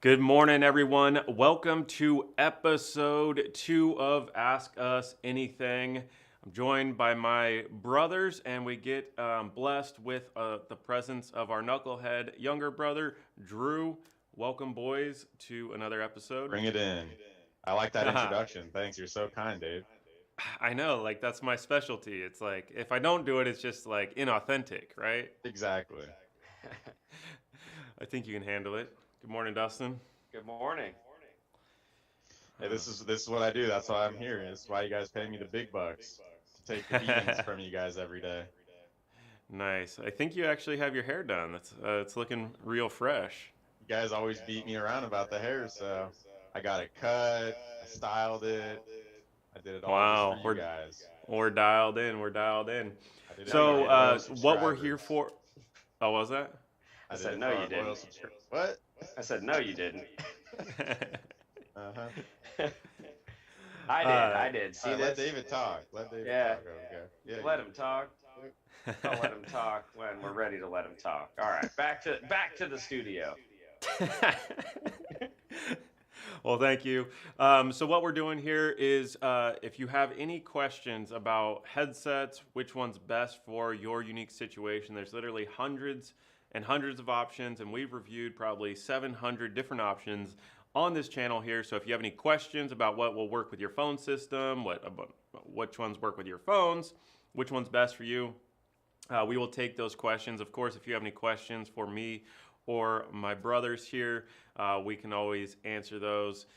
Good morning, everyone. Welcome to episode 2 of Ask Us Anything. I'm joined by my brothers, and we get blessed with the presence of our knucklehead younger brother, Drew. Welcome, boys, to another episode. Bring it in. I like that introduction. Thanks. You're so kind, Dave. I know, like, that's my specialty. It's like, if I don't do it, it's just like inauthentic, right? Exactly. I think you can handle it. Good morning, Dustin. Good morning. Hey, this is what I do. That's why I'm here. That's why you guys pay me the big bucks to take the beatings from you guys every day. Nice. I think you actually have your hair done. That's it's looking real fresh. You guys always beat me around about the hair, so I got it cut. I styled it. I did it all Wow, just for you guys. we're dialed in. We're dialed in. I did it So, for our loyal what we're here subscribers. for? Oh, what was that? I did said it no, for you our loyal didn't. subscribers. What? I said, no, you didn't. Uh-huh. I did. See All right, let this? David talk. Let David Yeah. talk over here. Yeah, Let him talk. I'll let him talk when we're ready to let him talk. All right, back to the studio. Well, thank you. So what we're doing here is if you have any questions about headsets, which one's best for your unique situation, there's literally hundreds and hundreds of options, and we've reviewed probably 700 different options on this channel here. So if you have any questions about what will work with your phone system, which ones work with your phones, which one's best for you, we will take those questions. Of course, if you have any questions for me or my brothers here, we can always answer those.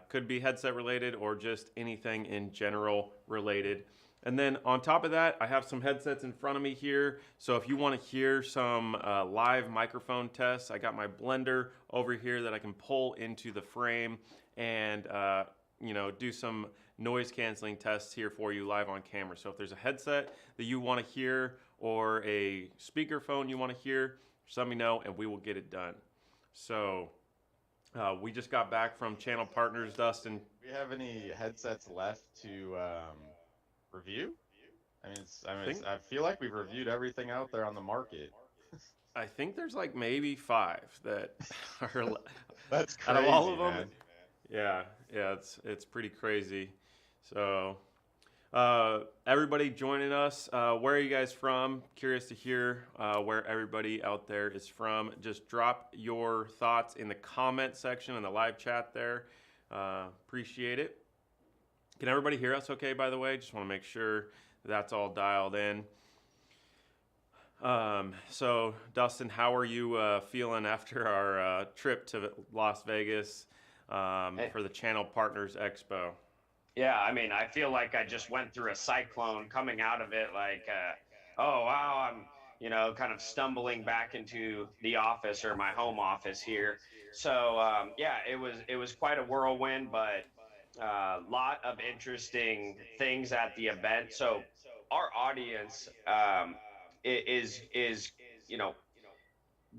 Could be headset related or just anything in general related. And then on top of that, I have some headsets in front of me here. So if you want to hear some live microphone tests, I got my blender over here that I can pull into the frame and do some noise canceling tests here for you live on camera. So if there's a headset that you want to hear or a speakerphone you want to hear, just let me know and we will get it done. So we just got back from channel partners, Dustin. Do we have any headsets left to review? I feel like we've reviewed everything out there on the market. I think there's like maybe 5 that are That's out crazy, of all of them. man. Yeah, it's pretty crazy. So everybody joining us, where are you guys from? Curious to hear where everybody out there is from. Just drop your thoughts in the comment section in the live chat there. Appreciate it. Can everybody hear us okay, by the way? Just want to make sure that's all dialed in. So, Dustin, how are you feeling after our trip to Las Vegas for the Channel Partners Expo? Yeah, I mean, I feel like I just went through a cyclone coming out of it. Like, oh wow, I'm kind of stumbling back into the office or my home office here. So yeah, it was quite a whirlwind, but lot of interesting things at the event. So our audience is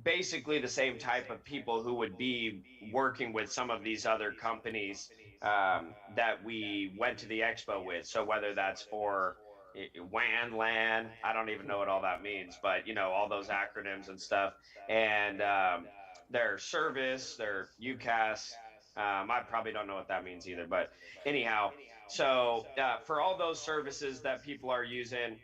basically the same type of people who would be working with some of these other companies that we went to the expo with. So whether that's for WAN, LAN, I don't even know what all that means, but all those acronyms and stuff, and their service, their UCAS. I probably don't know what that means either, but anyhow, so for all those services that people are using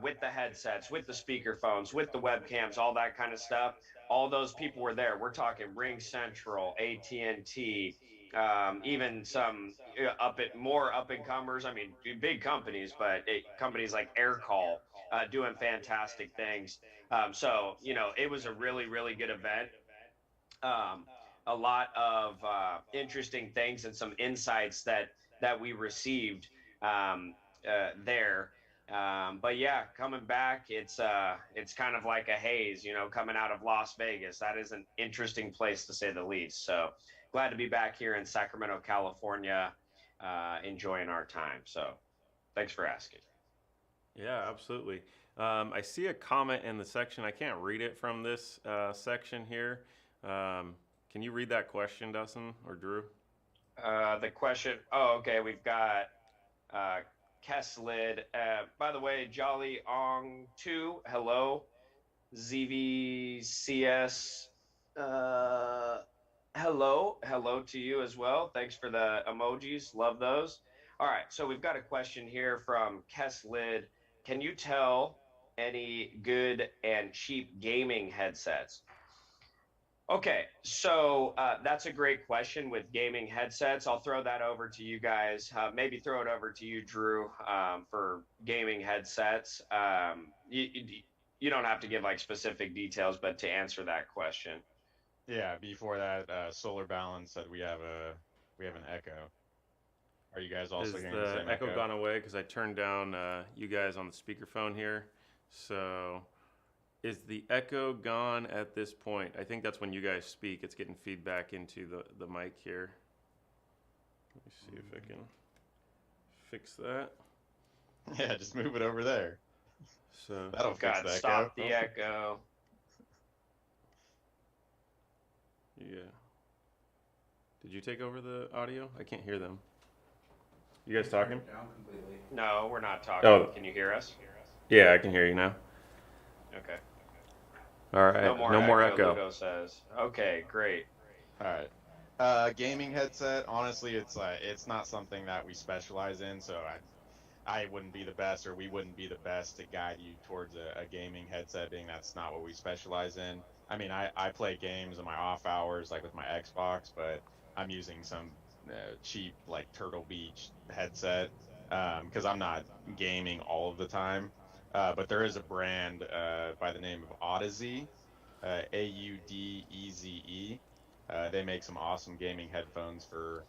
with the headsets, with the speakerphones, with the webcams, all that kind of stuff, all those people were there. We're talking Ring Central, AT&T, even some more up and comers. I mean, big companies, but companies like Aircall doing fantastic things. So it was a really, really good event. A lot of interesting things and some insights that we received there. But yeah, coming back, it's kind of like a haze, coming out of Las Vegas. That is an interesting place to say the least. So glad to be back here in Sacramento, California, enjoying our time. So thanks for asking. Yeah, absolutely. I see a comment in the section. I can't read it from this section here. Can you read that question, Dustin or Drew? The question. Oh, okay. We've got Keslid. By the way, Jolly Ong 2. Hello. ZVCS Hello to you as well. Thanks for the emojis. Love those. All right, so we've got a question here from Kess Lid. Can you tell any good and cheap gaming headsets? Okay, so that's a great question with gaming headsets. I'll throw that over to you guys. Maybe throw it over to you, Drew, for gaming headsets. You don't have to give like specific details, but to answer that question. Yeah, before that, Solar Balance said we have an Echo. Are you guys also Is hearing the the same echo Echo? gone away? Because I turned down you guys on the speakerphone here. So is the echo gone at this point? I think that's when you guys speak. It's getting feedback into the mic here. Let me see if I can fix that. Yeah, just move it over there. So That'll fix God, the stop Echo. the echo. yeah. Did you take over the audio? I can't hear them. You guys talking? Down completely. No, we're not talking. Oh. Can you hear us? Yeah, I can hear you now. Okay. All right. No more echo. Ludo says. Okay, great. All right. Gaming headset. Honestly, it's not something that we specialize in, so I wouldn't be the best, or we wouldn't be the best to guide you towards a gaming headset, being that's not what we specialize in. I mean, I play games in my off hours, like with my Xbox, but I'm using some cheap, like Turtle Beach headset, because I'm not gaming all of the time. But there is a brand by the name of Audeze, Audeze. They make some awesome gaming headphones for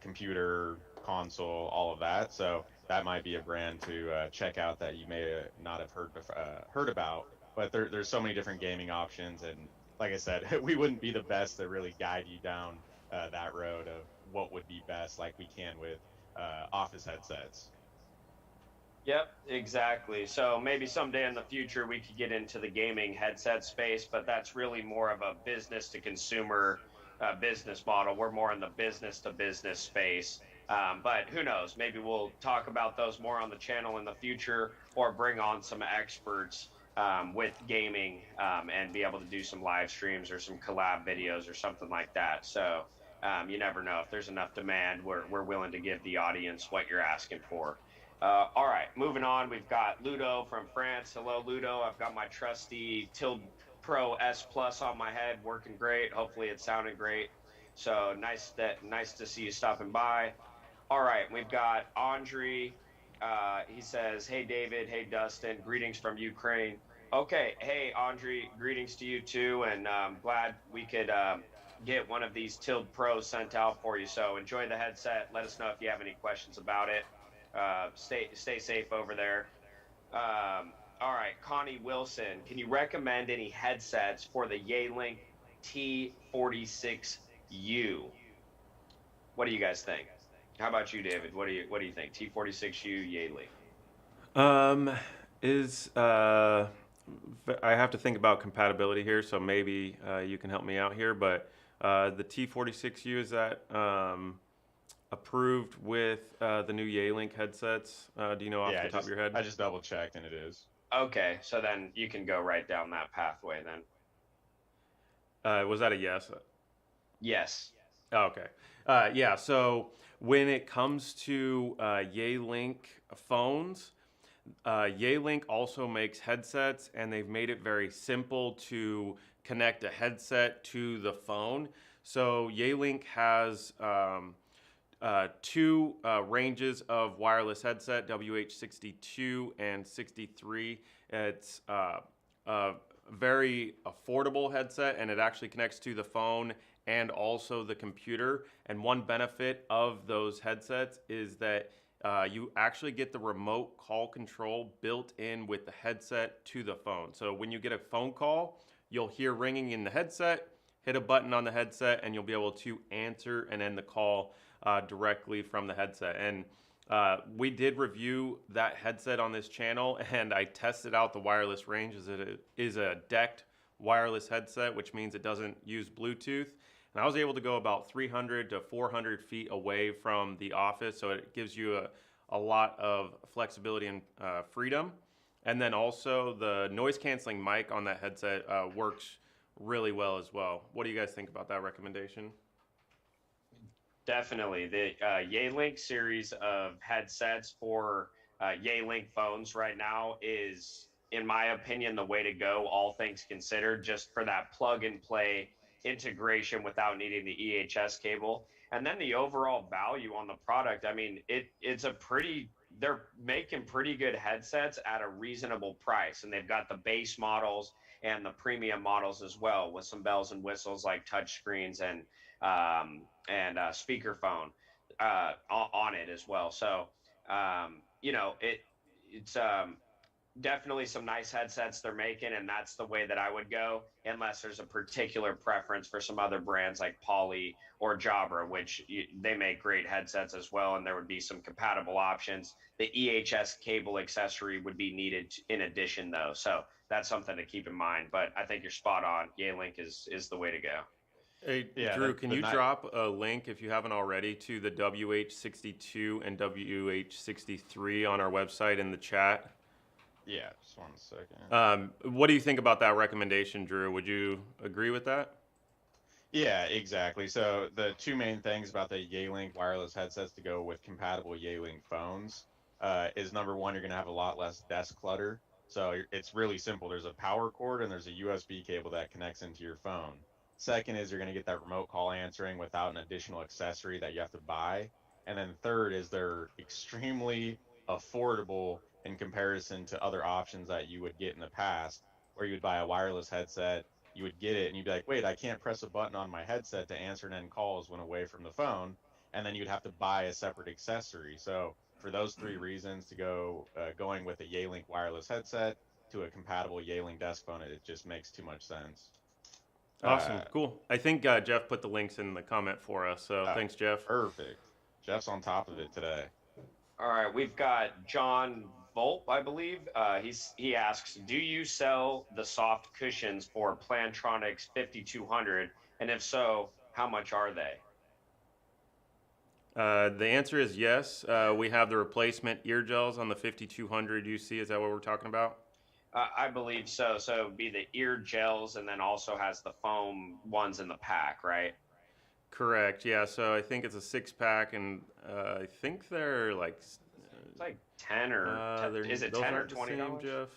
computer, console, all of that. So that might be a brand to check out that you may not have heard about. But there's so many different gaming options, and like I said, we wouldn't be the best to really guide you down that road of what would be best, like we can with office headsets. Yep, exactly. So maybe someday in the future we could get into the gaming headset space, but that's really more of a business to consumer business model. We're more in the business to business space. But who knows? Maybe we'll talk about those more on the channel in the future or bring on some experts with gaming and be able to do some live streams or some collab videos or something like that. So you never know. If there's enough demand, we're willing to give the audience what you're asking for. All right, moving on. We've got Ludo from France. Hello, Ludo. I've got my trusty Tilt Pro S Plus on my head, working great. Hopefully, it's sounding great. So nice to see you stopping by. All right, we've got Andre. He says, "Hey, David. Hey, Dustin. Greetings from Ukraine." Okay, hey, Andre. Greetings to you too, and glad we could get one of these Tilt Pros sent out for you. So enjoy the headset. Let us know if you have any questions about it. Stay safe over there. All right, Connie Wilson, can you recommend any headsets for the Yealink T46U? What do you guys think? How about you, David? What do you think? T46U Yealink. Is I have to think about compatibility here, so maybe you can help me out here. But the T46U, is that approved with the new Yealink headsets? Do you know off the top of your head? I just double checked, and it is. Okay, so then you can go right down that pathway then. Was that a yes? Yes. Oh, okay. Yeah, so when it comes to Yealink phones, Yealink also makes headsets, and they've made it very simple to connect a headset to the phone. So Yealink has two ranges of wireless headset, WH62 and 63. It's a very affordable headset, and it actually connects to the phone and also the computer. And one benefit of those headsets is that you actually get the remote call control built in with the headset to the phone. So when you get a phone call, you'll hear ringing in the headset, hit a button on the headset, and you'll be able to answer and end the call directly from the headset. And we did review that headset on this channel, and I tested out the wireless range as it is a decked wireless headset, which means it doesn't use Bluetooth. And I was able to go about 300 to 400 feet away from the office, so it gives you a lot of flexibility and freedom. And then also the noise canceling mic on that headset works really well as well. What do you guys think about that recommendation? Definitely. The Yealink series of headsets for Yealink phones right now is, in my opinion, the way to go, all things considered, just for that plug and play integration without needing the EHS cable. And then the overall value on the product, I mean, it's a pretty, they're making pretty good headsets at a reasonable price. And they've got the base models and the premium models as well, with some bells and whistles like touch screens and speakerphone on it as well. So it's definitely some nice headsets they're making, and that's the way that I would go, unless there's a particular preference for some other brands like Poly or Jabra, which they make great headsets as well, and there would be some compatible options. The EHS cable accessory would be needed in addition, though, so that's something to keep in mind. But I think you're spot on. Yealink is the way to go. Hey, Yeah, Drew, can you drop a link, if you haven't already, to the WH62 and WH63 on our website in the chat? Yeah, just 1 second. What do you think about that recommendation, Drew? Would you agree with that? Yeah, exactly. So the two main things about the Yealink wireless headsets to go with compatible Yealink phones is number one, you're going to have a lot less desk clutter. So it's really simple. There's a power cord and there's a USB cable that connects into your phone. Second is you're going to get that remote call answering without an additional accessory that you have to buy. And then third is they're extremely affordable in comparison to other options that you would get in the past, where you would buy a wireless headset, you would get it, and you'd be like, wait, I can't press a button on my headset to answer and end calls when away from the phone. And then you'd have to buy a separate accessory. So for those three reasons, to going with a Yealink wireless headset to a compatible Yealink desk phone, it just makes too much sense. Awesome, cool. I think Jeff put the links in the comment for us, so thanks, Jeff. Perfect. Jeff's on top of it today. All right, we've got John Volp, I believe. He asks, do you sell the soft cushions for Plantronics 5200? And if so, how much are they? The answer is yes. We have the replacement ear gels on the 5200 UC. Is that what we're talking about? I believe so. So it would be the ear gels, and then also has the foam ones in the pack, right? Correct. Yeah. So I think it's a 6-pack, and I think they're like. It's like 10 or is it 10 or $20? Jeff.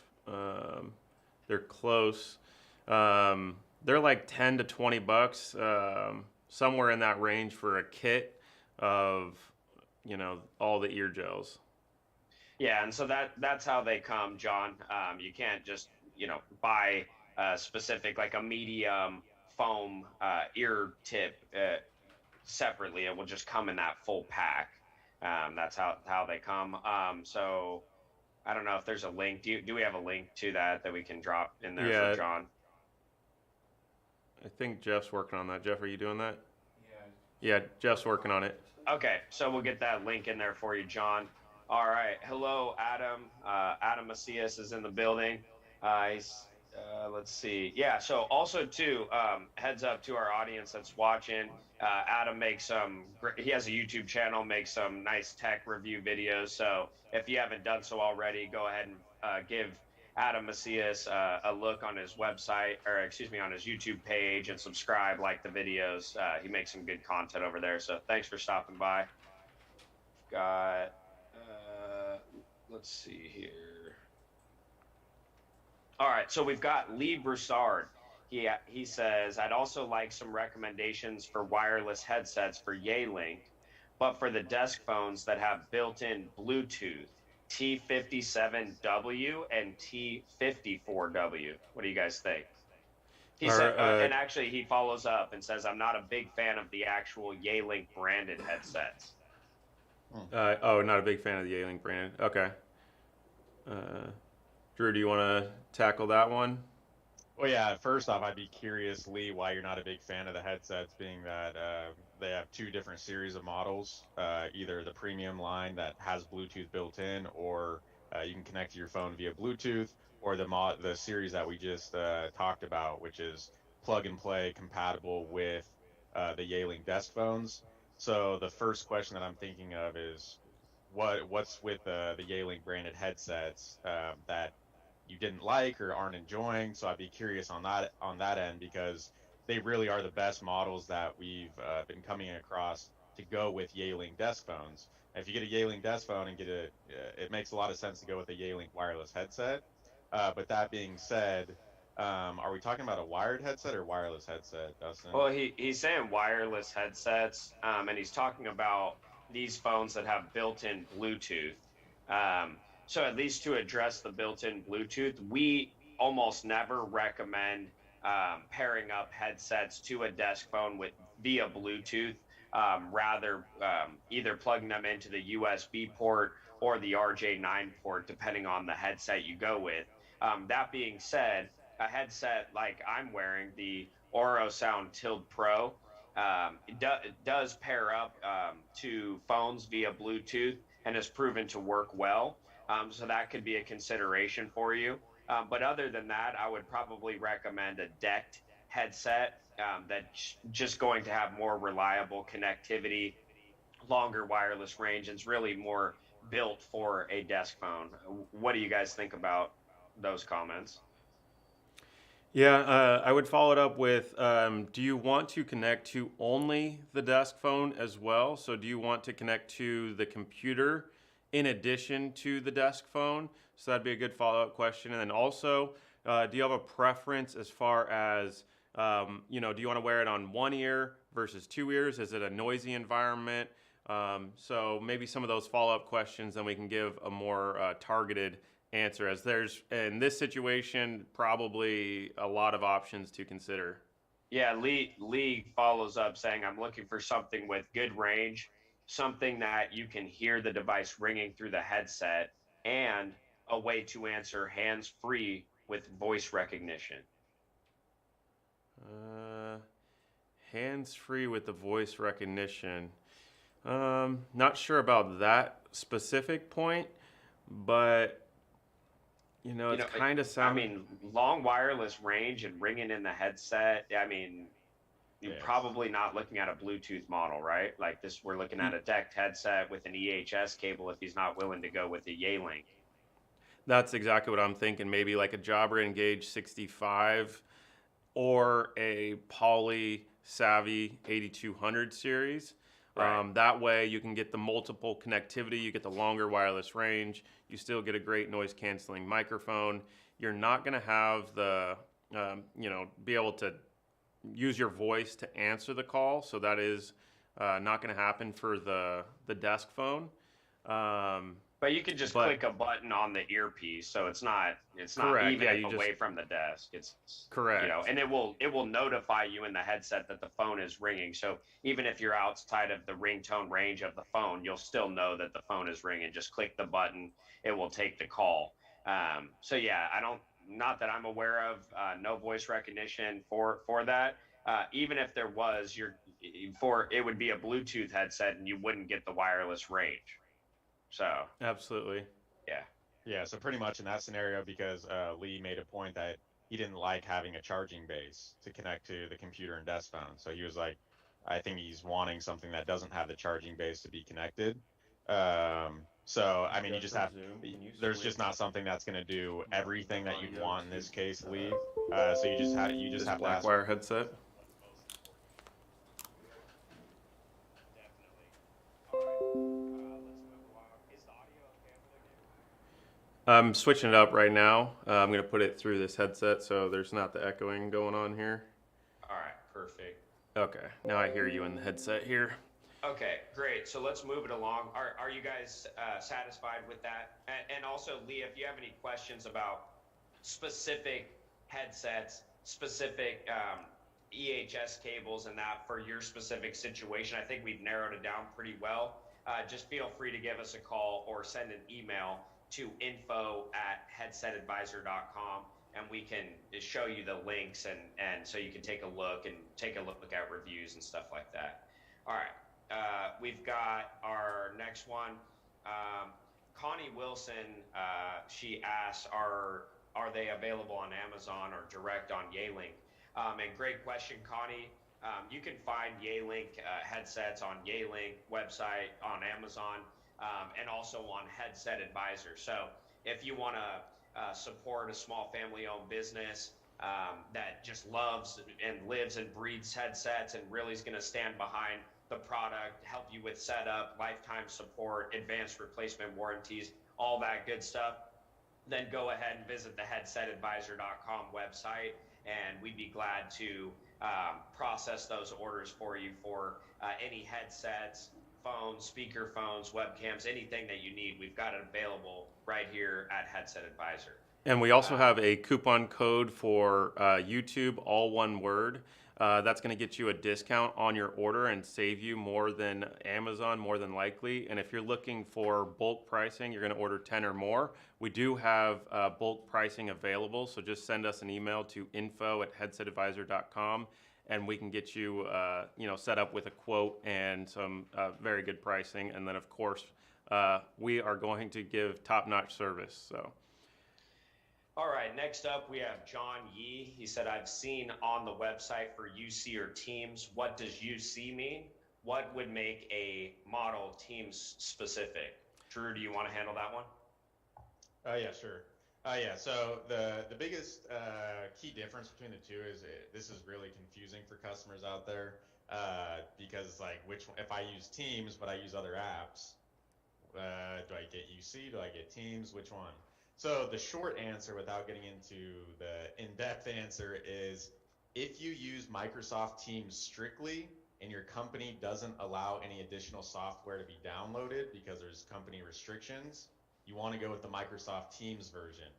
They're close. They're like 10 to $20, somewhere in that range for a kit of, all the ear gels. Yeah, and so that's how they come, John. You can't just buy a specific, like a medium foam ear tip separately. It will just come in that full pack. That's how they come. So I don't know if there's a link. Do we have a link to that we can drop in there for John? I think Jeff's working on that. Jeff, are you doing that? Yeah, Jeff's working on it. Okay, so we'll get that link in there for you, John. All right. Hello, Adam. Adam Macias is in the building. Let's see. Yeah. So also too, heads up to our audience that's watching. Adam makes he has a YouTube channel, makes some nice tech review videos. So if you haven't done so already, go ahead and give Adam Macias a look on his website, or excuse me, on his YouTube page, and subscribe, like the videos. He makes some good content over there. So thanks for stopping by. Got. Let's see here. All right, so we've got Lee Broussard. He says, I'd also like some recommendations for wireless headsets for Yealink, but for the desk phones that have built-in Bluetooth, T57W and T54W. What do you guys think? He said, and actually he follows up and says, I'm not a big fan of the actual Yealink branded headsets. Not a big fan of the Yealink brand. Okay. Drew, do you want to tackle that one? Well, yeah, first off, I'd be curious, Lee, why you're not a big fan of the headsets, being that they have two different series of models, either the premium line that has Bluetooth built in, or you can connect to your phone via Bluetooth, or the series that we just talked about, which is plug and play compatible with the Yealink desk phones. So the first question that I'm thinking of is, what's with the Yealink branded headsets that you didn't like or aren't enjoying. So I'd be curious on that end, because they really are the best models that we've been coming across to go with Yealink desk phones. And if you get a Yealink desk phone and it makes a lot of sense to go with a Yealink wireless headset. But that being said, are we talking about a wired headset or wireless headset, Dustin? Well, he's saying wireless headsets, and he's talking about these phones that have built-in Bluetooth. So at least to address the built-in Bluetooth, we almost never recommend pairing up headsets to a desk phone with via Bluetooth. Rather, either plugging them into the USB port or the RJ9 port, depending on the headset you go with. That being said, a headset like I'm wearing, the Oro Sound Tilt Pro, it does pair up to phones via Bluetooth and has proven to work well. So that could be a consideration for you. But other than that, I would probably recommend a decked headset that's just going to have more reliable connectivity, longer wireless range, and it's really more built for a desk phone. What do you guys think about those comments? Yeah, I would follow it up with, do you want to connect to only the desk phone as well? So do you want to connect to the computer in addition to the desk phone? So that'd be a good follow-up question. And then also, do you have a preference as far as, do you want to wear it on one ear versus two ears? Is it a noisy environment? So maybe some of those follow-up questions, then we can give a more targeted answer, as there's, in this situation, probably a lot of options to consider. Yeah, Lee follows up saying, I'm looking for something with good range, something that you can hear the device ringing through the headset, and a way to answer hands-free with voice recognition. Hands-free with the voice recognition. Not sure about that specific point, but it's kind of sound. I mean, long wireless range and ringing in the headset. I mean, you're probably not looking at a Bluetooth model, right? Like this, we're looking at a decked headset with an EHS cable if he's not willing to go with the Yealink. That's exactly what I'm thinking. Maybe like a Jabra Engage 65 or a Poly Savvy 8200 series. Right. That way you can get the multiple connectivity, you get the longer wireless range, you still get a great noise canceling microphone. You're not going to have the, be able to use your voice to answer the call. So that is not going to happen for the desk phone. But you can just click a button on the earpiece, so it's not correct. even away from the desk. It's correct. And it will notify you in the headset that the phone is ringing. So even if you're outside of the ringtone range of the phone, you'll still know that the phone is ringing. Just click the button, it will take the call. So yeah, not that I'm aware of, no voice recognition for that. Even if there was, it would be a Bluetooth headset and you wouldn't get the wireless range. So absolutely. Yeah, so pretty much in that scenario, because Lee made a point that he didn't like having a charging base to connect to the computer and desk phone. So he was like, I think he's wanting something that doesn't have the charging base to be connected. So I mean, there's just not something that's going to do everything that you'd want in this case, Lee. So you just have to ask. Blackwire headset. I'm switching it up right now. I'm going to put it through this headset so there's not the echoing going on here. All right, perfect. Okay, now I hear you in the headset here. Okay, great. So let's move it along. Are you guys satisfied with that? And also, Lee, if you have any questions about specific headsets, specific EHS cables and that for your specific situation, I think we've narrowed it down pretty well. Just feel free to give us a call or send an email to info@headsetadvisor.com, and we can show you the links and so you can take a look at reviews and stuff like that. All right, we've got our next one. Connie Wilson, she asks, are they available on Amazon or direct on Yealink? And great question, Connie. You can find Yealink headsets on Yealink website, on Amazon, and also on Headset Advisor. So if you want to support a small family-owned business that just loves and lives and breathes headsets and really is going to stand behind the product, help you with setup, lifetime support, advanced replacement warranties, all that good stuff, then go ahead and visit the headsetadvisor.com website, and we'd be glad to process those orders for you for any headsets, phones, speaker phones, webcams, anything that you need. We've got it available right here at Headset Advisor. And we also have a coupon code for YouTube, all one word. That's going to get you a discount on your order and save you more than Amazon, more than likely. And if you're looking for bulk pricing, you're going to order 10 or more. We do have bulk pricing available, so just send us an email to info@headsetadvisor.com, and we can get you, set up with a quote and some very good pricing. And then, of course, we are going to give top-notch service. So. All right, next up we have John Yee. He said, I've seen on the website for UC or Teams. What does UC mean? What would make a model Teams specific? Drew, do you want to handle that one? Yeah, sure. Yeah, so the biggest key difference between the two is this is really confusing for customers out there because it's like, which one, if I use Teams but I use other apps, do I get UC? Do I get Teams? Which one? So the short answer, without getting into the in-depth answer, is if you use Microsoft Teams strictly and your company doesn't allow any additional software to be downloaded because there's company restrictions, you want to go with the Microsoft Teams version.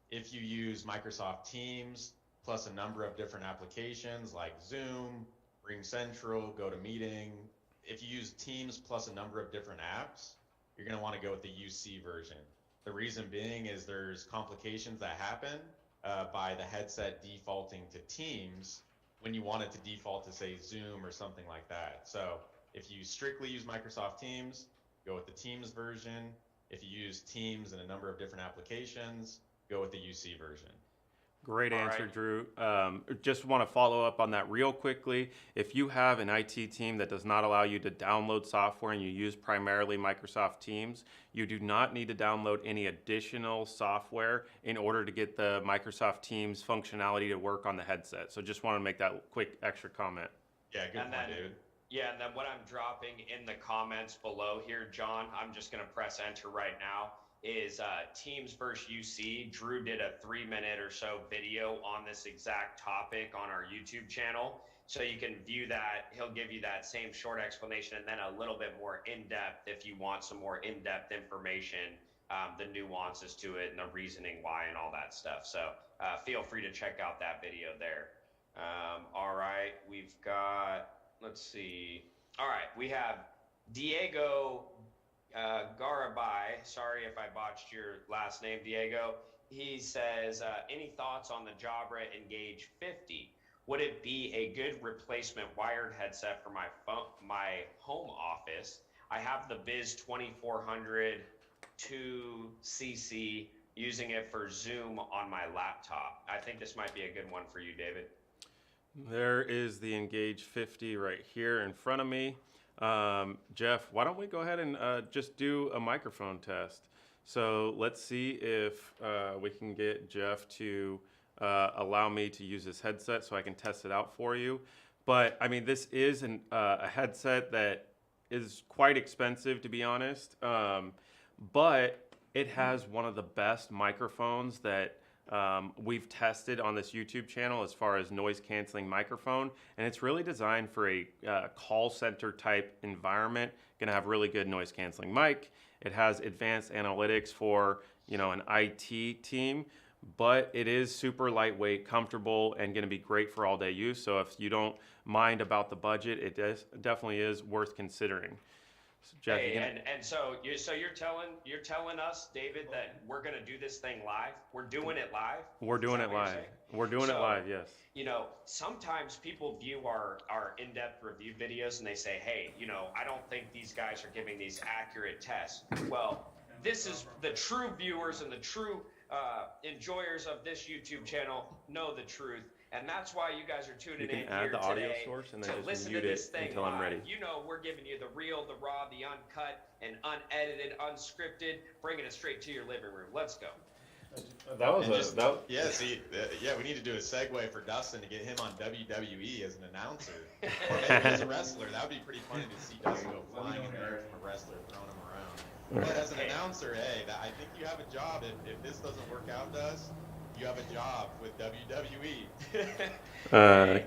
If you use Microsoft Teams plus a number of different applications like Zoom, Ring Central, GoToMeeting, if you use Teams plus a number of different apps, you're going to want to go with the UC version. The reason being is there's complications that happen by the headset defaulting to Teams when you want it to default to, say, Zoom or something like that. So if you strictly use Microsoft Teams, go with the Teams version. If you use Teams in a number of different applications, go with the UC version. Great answer, right. Drew. Just want to follow up on that real quickly. If you have an IT team that does not allow you to download software and you use primarily Microsoft Teams, you do not need to download any additional software in order to get the Microsoft Teams functionality to work on the headset. So just want to make that quick extra comment. Yeah, good point, David. Yeah, and then what I'm dropping in the comments below here, John, I'm just going to press enter right now, is Teams versus UC. Drew did a 3-minute or so video on this exact topic on our YouTube channel. So you can view that. He'll give you that same short explanation and then a little bit more in-depth if you want some more in-depth information, the nuances to it and the reasoning why and all that stuff. So feel free to check out that video there. All right, we've got, let's see. All right, we have Diego Garabai, sorry if I botched your last name, Diego. He says, any thoughts on the Jabra Engage 50? Would it be a good replacement wired headset for my phone, my home office? I have the Biz 2400 2cc, using it for Zoom on my laptop. I think this might be a good one for you, David. There is the Engage 50 right here in front of me. Jeff, why don't we go ahead and just do a microphone test? So let's see if we can get Jeff to allow me to use this headset so I can test it out for you. But I mean, this is a headset that is quite expensive, to be honest. But it has one of the best microphones that we've tested on this YouTube channel as far as noise canceling microphone, and it's really designed for a call center type environment. Gonna have really good noise canceling mic. It has advanced analytics for an IT team, but it is super lightweight, comfortable, and gonna be great for all day use. So if you don't mind about the budget, it definitely is worth considering. So Jeff, hey, so you're telling us, David, that we're gonna do this thing live. We're doing it live. We're doing it live. We're doing it live. Yes. Sometimes people view our in-depth review videos and they say, hey, I don't think these guys are giving these accurate tests. Well, this is the true viewers and the true enjoyers of this YouTube channel know the truth. And that's why you guys are tuning in here the audio today source and then to just listen mute to this it thing until live. I'm ready. We're giving you the real, the raw, the uncut, and unedited, unscripted, bringing it straight to your living room. Let's go. That was And a just that. yeah, see, yeah, we need to do a segue for Dustin to get him on WWE as an announcer, or maybe as a wrestler. That would be pretty funny to see Dustin go flying in the air from a wrestler, throwing him around. But as an announcer, hey, I think you have a job. If this doesn't work out, Dust, you have a job with WWE. Hey,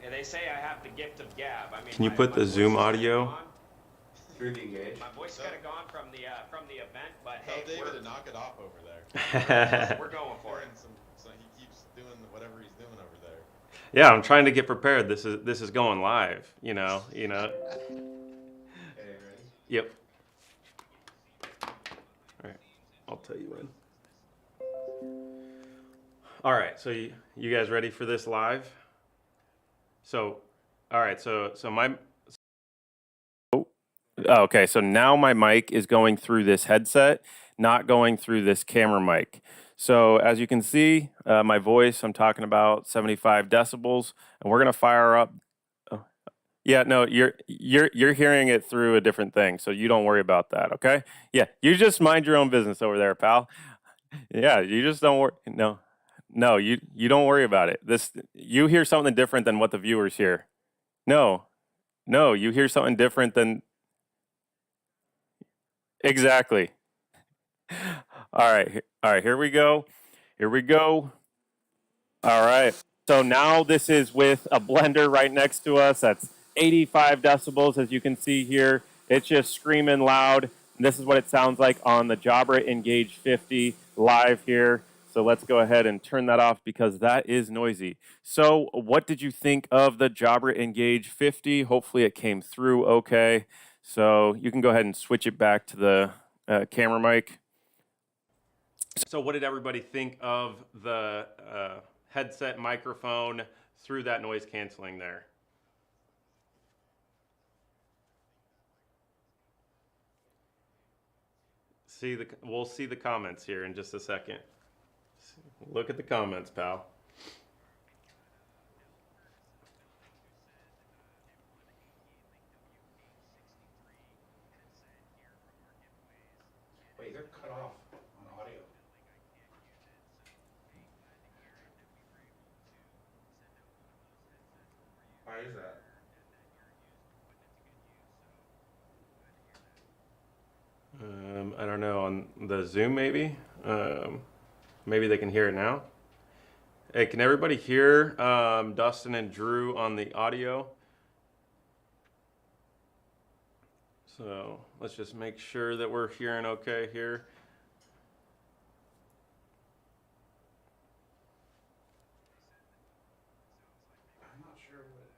and they say I have the gift of gab. I mean, Can you put the Zoom audio? Through the Engage. My voice is kind of gone from the event, but Tell hey, David to knock it off over there. we're going for it. So he keeps doing whatever he's doing over there. Yeah, I'm trying to get prepared. This is going live. You know. Okay, ready? Yep. All right. I'll tell you when. All right. So you guys ready for this live? So, all right. So my. Okay, so now my mic is going through this headset, not going through this camera mic. So as you can see, my voice, I'm talking about 75 decibels, and we're gonna fire up. Oh, yeah, no, you're hearing it through a different thing, so you don't worry about that. Okay? Yeah, you just mind your own business over there, pal. Yeah, you just don't worry. No, you don't worry about it. You hear something different than what the viewers hear. No, you hear something different than. Exactly. All right. Here we go. All right. So now this is with a blender right next to us. That's 85 decibels, as you can see here. It's just screaming loud. And this is what it sounds like on the Jabra Engage 50 live here. So let's go ahead and turn that off because that is noisy. So what did you think of the Jabra Engage 50? Hopefully it came through okay. So you can go ahead and switch it back to the camera mic. So what did everybody think of the headset microphone through that noise canceling there? We'll see the comments here in just a second. Look at the comments, pal. Wait, they're cut off on audio. Why is that? I don't know, on the Zoom maybe? Maybe they can hear it now. Hey, can everybody hear Dustin and Drew on the audio? So let's just make sure that we're hearing okay here. I'm not sure what.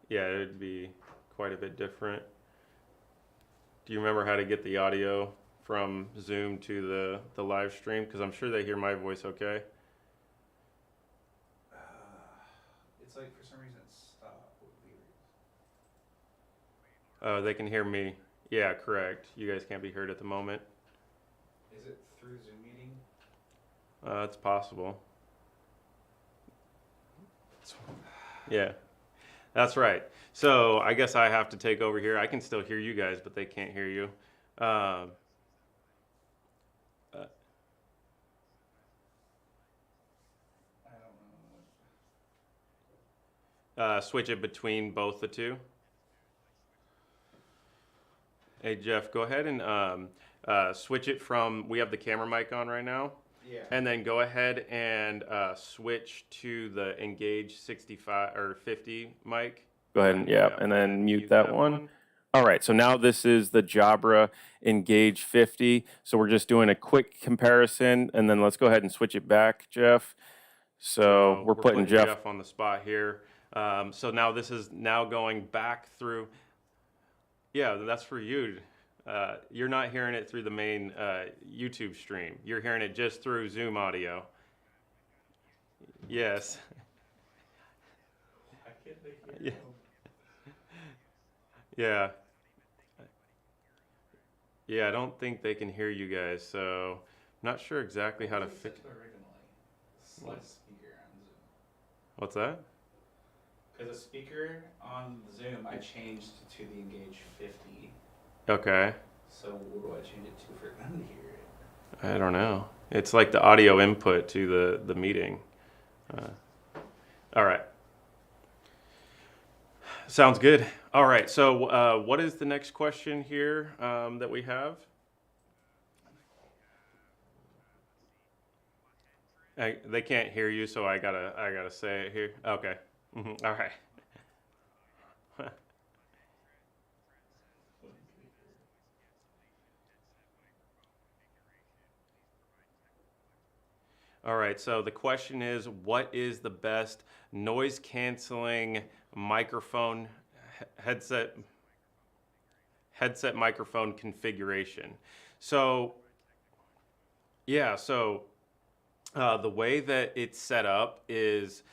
Yeah, it'd be quite a bit different. Do you remember how to get the audio from Zoom to the live stream? Because I'm sure they hear my voice okay. It's like for some reason it stopped. Oh, they can hear me. Yeah, correct. You guys can't be heard at the moment. Is it through Zoom meeting? It's possible. Yeah, that's right. So I guess I have to take over here. I can still hear you guys, but they can't hear you. I don't know. Switch it between both the two. Hey, Jeff, go ahead and switch it from, we have the camera mic on right now. Yeah. And then go ahead and switch to the Engage 65 or 50 mic. Go ahead and, and then mute that one. All right, so now this is the Jabra Engage 50. So we're just doing a quick comparison, and then let's go ahead and switch it back, Jeff. So we're putting Jeff on the spot here. So now this is now going back through. Yeah, that's for you. You're not hearing it through the main YouTube stream. You're hearing it just through Zoom audio. Yes. I can't hear you. Yeah. Yeah, I don't think they can hear you guys, so I'm not sure exactly how to fix it. Select speaker on Zoom. What's that? Because the speaker on Zoom I changed to the Engage 50. Okay. So what do I change it to for them to hear it? I don't know. It's like the audio input to the meeting. All right. Sounds good. All right. So what is the next question here that we have? They can't hear you, so I gotta say it here. Okay. All right. All right, so the question is, what is the best noise canceling microphone headset microphone configuration? So yeah, so the way that it's set up is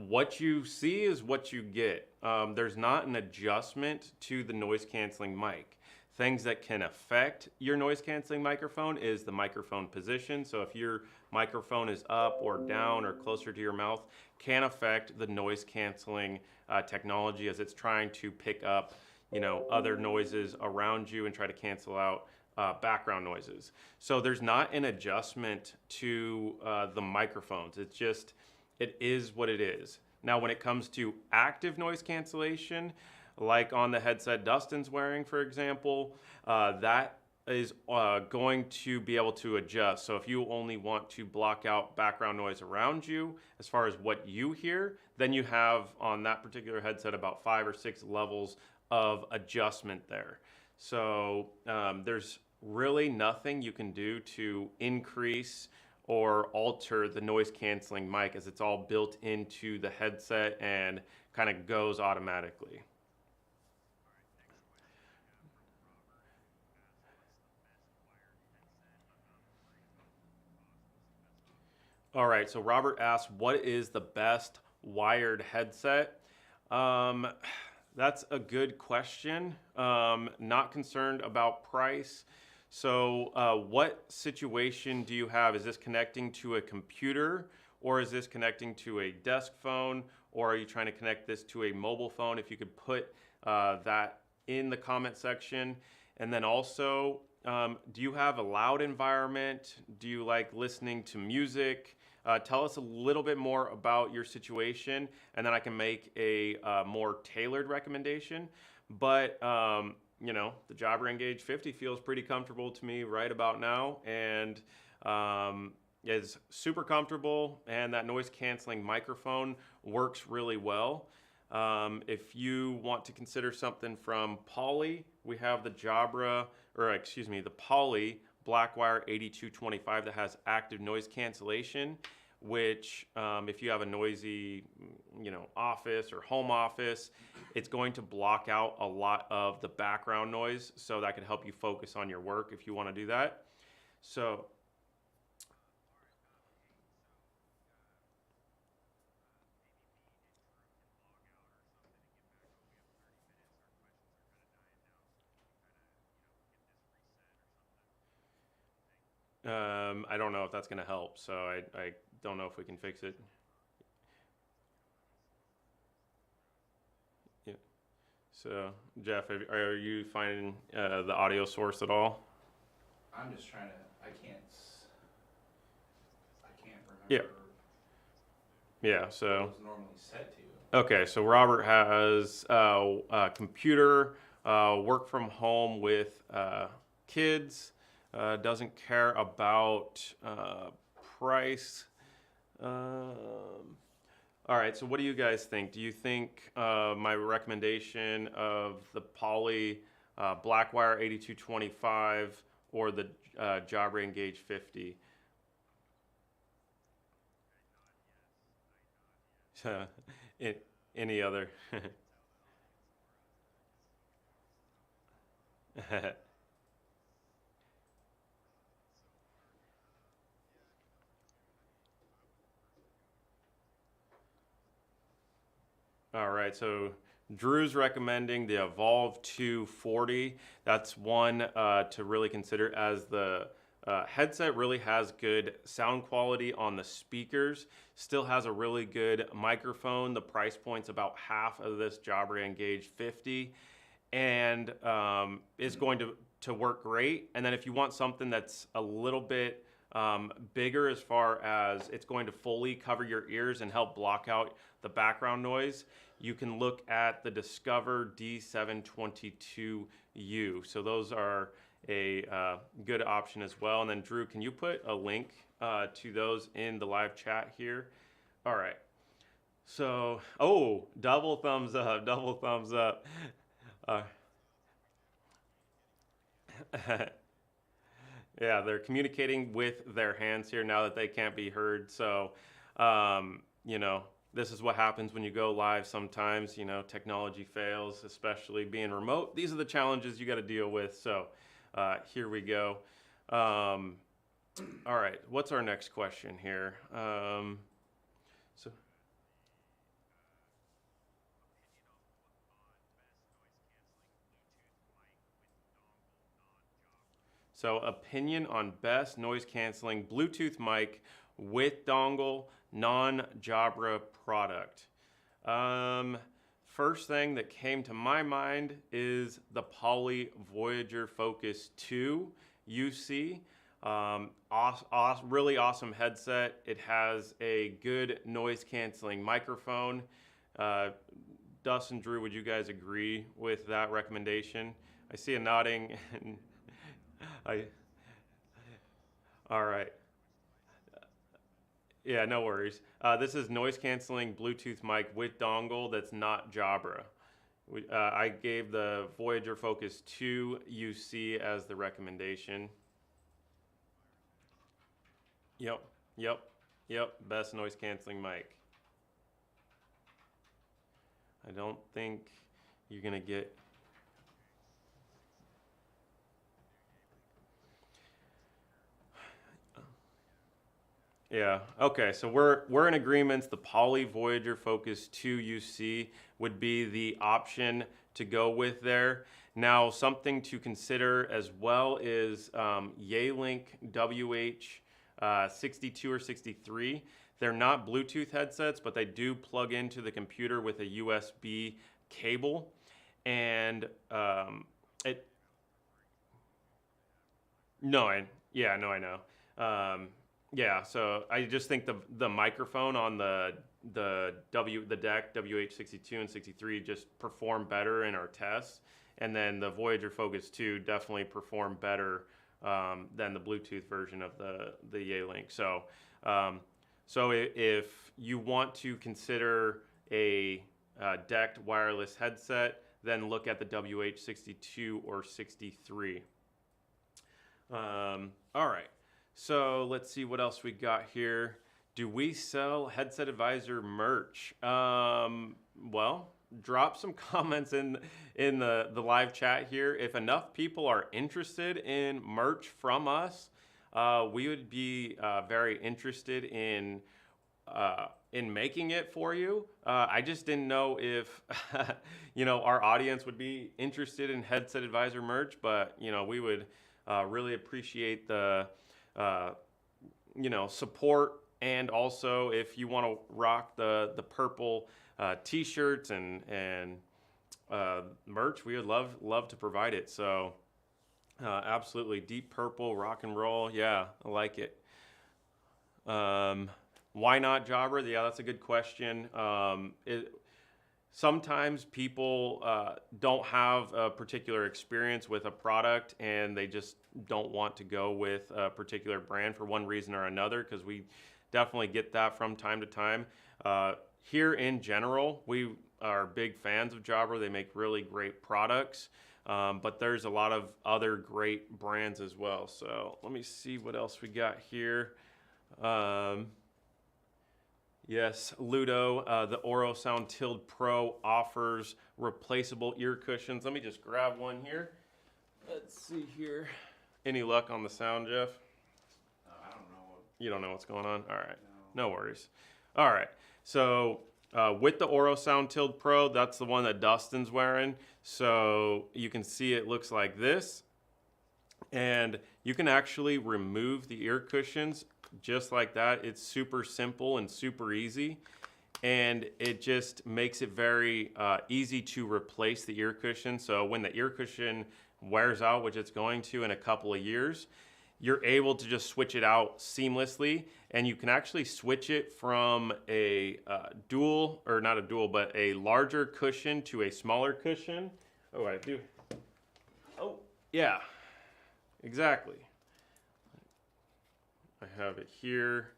what you see is what you get. There's not an adjustment to the noise canceling mic. Things that can affect your noise canceling microphone is the microphone position. So if your microphone is up or down or closer to your mouth, can affect the noise canceling technology as it's trying to pick up, other noises around you and try to cancel out background noises. So there's not an adjustment to the microphones. It is what it is. Now, when it comes to active noise cancellation, like on the headset Dustin's wearing, for example, that is going to be able to adjust. So if you only want to block out background noise around you, as far as what you hear, then you have on that particular headset about 5 or 6 levels of adjustment there. So there's really nothing you can do to increase or alter the noise canceling mic, as it's all built into the headset and kind of goes automatically. All right, so Robert asks, what is the best wired headset? That's a good question. Not concerned about price. So what situation do you have? Is this connecting to a computer, or is this connecting to a desk phone, or are you trying to connect this to a mobile phone? If you could put that in the comment section. And then also, do you have a loud environment? Do you like listening to music? Tell us a little bit more about your situation, and then I can make a more tailored recommendation. But the Jabra Engage 50 feels pretty comfortable to me right about now, and is super comfortable, and that noise canceling microphone works really well. If you want to consider something from Poly, we have the the Poly Blackwire 8225 that has active noise cancellation, which if you have a noisy, office or home office, it's going to block out a lot of the background noise. So that can help you focus on your work if you want to do that. So I don't know if that's going to help. So I don't know if we can fix it. Yeah. So Jeff, are you finding the audio source at all? I'm just trying to. I can't remember. Yeah. Yeah. So. What it was normally set to. Okay, so Robert has a computer, work from home with kids, doesn't care about price. All right, so what do you guys think? Do you think my recommendation of the Poly Blackwire 8225 or the Jabra Engage 50? Any other? All right, so Drew's recommending the Evolve 240. That's one to really consider, as the headset really has good sound quality on the speakers, still has a really good microphone. The price point's about half of this Jabra Engage 50, and is going to to work great. And then if you want something that's a little bit bigger as far as it's going to fully cover your ears and help block out the background noise, you can look at the Discover D722U. So those are a good option as well. And then Drew, can you put a link to those in the live chat here? All right. So, oh, double thumbs up, double thumbs up. Yeah, they're communicating with their hands here now that they can't be heard. So, you know, this is what happens when you go live sometimes. You know, technology fails, especially being remote. These are the challenges you got to deal with. So, here we go. All right, what's our next question here? So opinion on best noise canceling Bluetooth mic with dongle, non-Jabra product. First thing that came to my mind is the Poly Voyager Focus 2 UC. Really awesome headset. It has a good noise canceling microphone. Dustin, Drew, would you guys agree with that recommendation? I see a nodding. All right. Yeah, no worries. This is noise canceling Bluetooth mic with dongle that's not Jabra. I gave the Voyager Focus 2 UC as the recommendation. Yep. Best noise canceling mic. I don't think you're gonna get. Yeah. Okay. So we're in agreement. The Poly Voyager Focus 2 UC would be the option to go with there. Now, something to consider as well is Yealink WH62 or 63. They're not Bluetooth headsets, but they do plug into the computer with a USB cable, and it. No, I know. Yeah, so I just think the microphone on the deck WH62 and 63 just perform better in our tests, and then the Voyager Focus 2 definitely performed better than the Bluetooth version of the Yealink. So if you want to consider a decked wireless headset, then look at the WH62 or 63. All right. So let's see what else we got here. Do we sell Headset Advisor merch? Well, drop some comments in the live chat here. If enough people are interested in merch from us, we would be very interested in making it for you. I just didn't know if our audience would be interested in Headset Advisor merch, but we would really appreciate the support, and also if you want to rock the purple t-shirts and merch, we would love to provide it. So absolutely, deep purple rock and roll. Yeah, I like it. Why not Jabra? Yeah, that's a good question. Sometimes people don't have a particular experience with a product, and they just don't want to go with a particular brand for one reason or another, because we definitely get that from time to time. Here in general, we are big fans of Jabra. They make really great products, but there's a lot of other great brands as well. So let me see what else we got here. Yes, Ludo, the Oro Sound Tilt Pro offers replaceable ear cushions. Let me just grab one here. Let's see here. Any luck on the sound, Jeff? I don't know. You don't know what's going on? All right. No worries. All right. So with the Oro Sound Tilt Pro, that's the one that Dustin's wearing. So you can see it looks like this. And you can actually remove the ear cushions just like that. It's super simple and super easy, and it just makes it very easy to replace the ear cushion. So when the ear cushion wears out, which it's going to in a couple of years, you're able to just switch it out seamlessly, and you can actually switch it from a dual, or not a dual, but a larger cushion to a smaller cushion. Oh, I do. Oh, yeah, exactly. I have it here.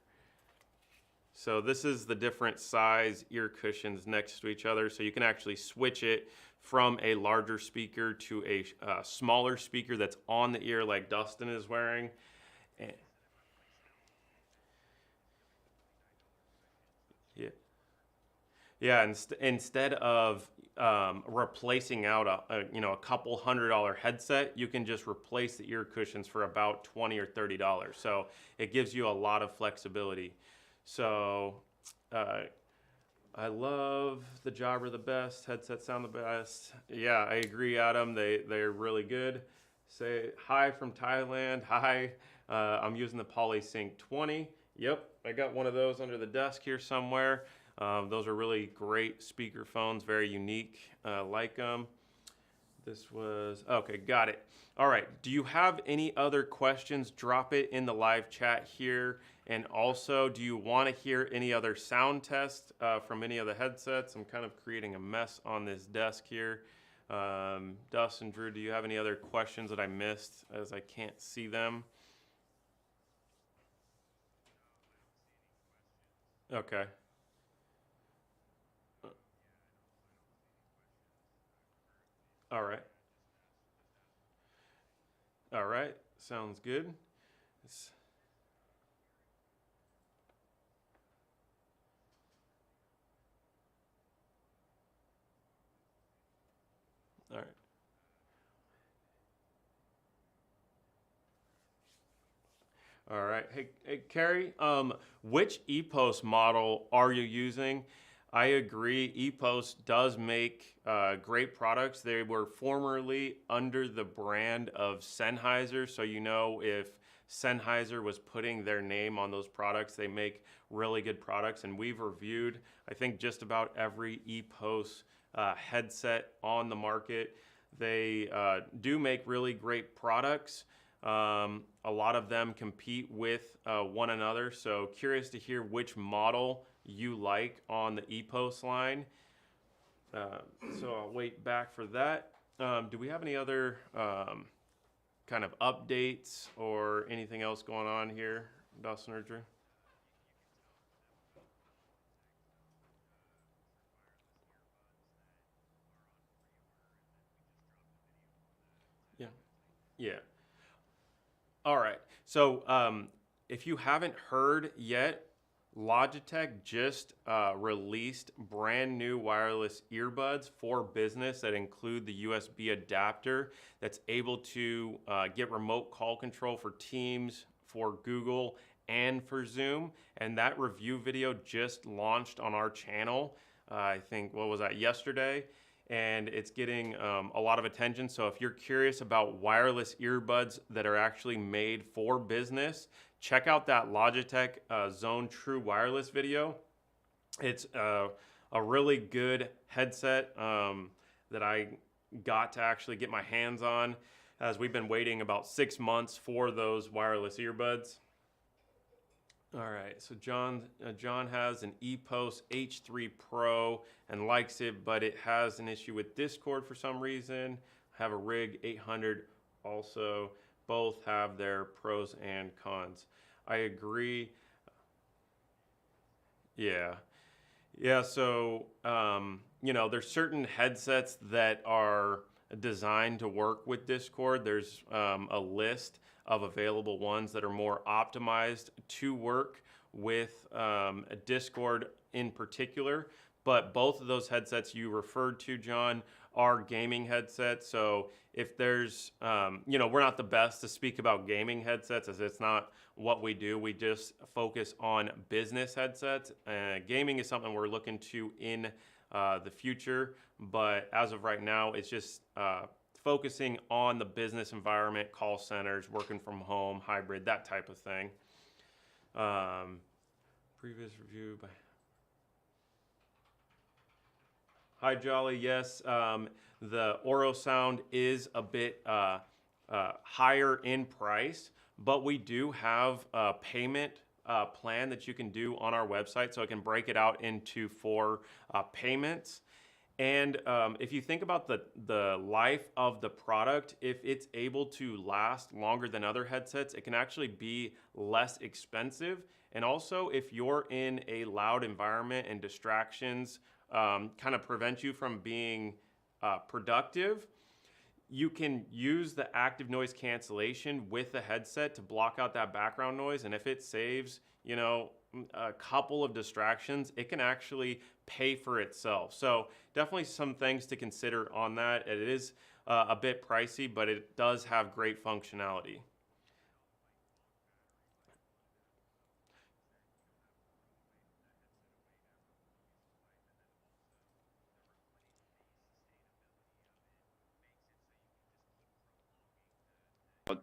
So this is the different size ear cushions next to each other. So you can actually switch it from a larger speaker to a smaller speaker that's on the ear like Dustin is wearing. And yeah, yeah. Instead of replacing out a couple $100 headset, you can just replace the ear cushions for about $20 or $30. So it gives you a lot of flexibility. So I love the Jabra the best. Headsets sound the best. Yeah, I agree, Adam. They're really good. Say hi from Thailand. Hi. I'm using the PolySync 20. Yep, I got one of those under the desk here somewhere. Those are really great speakerphones, very unique. Like them. This was, okay, got it. All right, do you have any other questions? Drop it in the live chat here. And also, do you want to hear any other sound tests from any of the headsets? I'm kind of creating a mess on this desk here. Dustin, Drew, do you have any other questions that I missed as I can't see them? Okay. All right. All right. Sounds good. It's, all right. All right. Hey, Carrie, which EPOS model are you using? I agree. EPOS does make great products. They were formerly under the brand of Sennheiser, so you know if Sennheiser was putting their name on those products, they make really good products. And we've reviewed, I think, just about every EPOS headset on the market. They do make really great products. A lot of them compete with one another, so curious to hear which model you like on the EPOS line. So I'll wait back for that. Do we have any other kind of updates or anything else going on here, Dustin or Drew? Yeah. Yeah. All right. So if you haven't heard yet, Logitech just released brand new wireless earbuds for business that include the USB adapter that's able to get remote call control for Teams, for Google, and for Zoom. And that review video just launched on our channel, I think, what was that, yesterday? And it's getting a lot of attention. So if you're curious about wireless earbuds that are actually made for business, check out that Logitech Zone True Wireless video. It's a really good headset that I got to actually get my hands on, as we've been waiting about 6 months for those wireless earbuds. All right, so John has an EPOS H3 Pro and likes it, but it has an issue with Discord for some reason. I have a Rig 800 also. Both have their pros and cons. I agree. Yeah. Yeah, so, there's certain headsets that are designed to work with Discord. There's a list of available ones that are more optimized to work with Discord in particular. But both of those headsets you referred to, John, are gaming headsets. So if there's, we're not the best to speak about gaming headsets, as it's not what we do. We just focus on business headsets. Gaming is something we're looking to in the future. But as of right now, it's just focusing on the business environment, call centers, working from home, hybrid, that type of thing. Previous review by... Hi, Jolly. Yes, the Oro Sound is a bit higher in price, but we do have a payment plan that you can do on our website, so I can break it out into 4 payments. And if you think about the life of the product, if it's able to last longer than other headsets, it can actually be less expensive. And also, if you're in a loud environment and distractions kind of prevent you from being productive, you can use the active noise cancellation with the headset to block out that background noise. And if it saves, you know, a couple of distractions, it can actually pay for itself. So definitely some things to consider on that. It is a bit pricey, but it does have great functionality.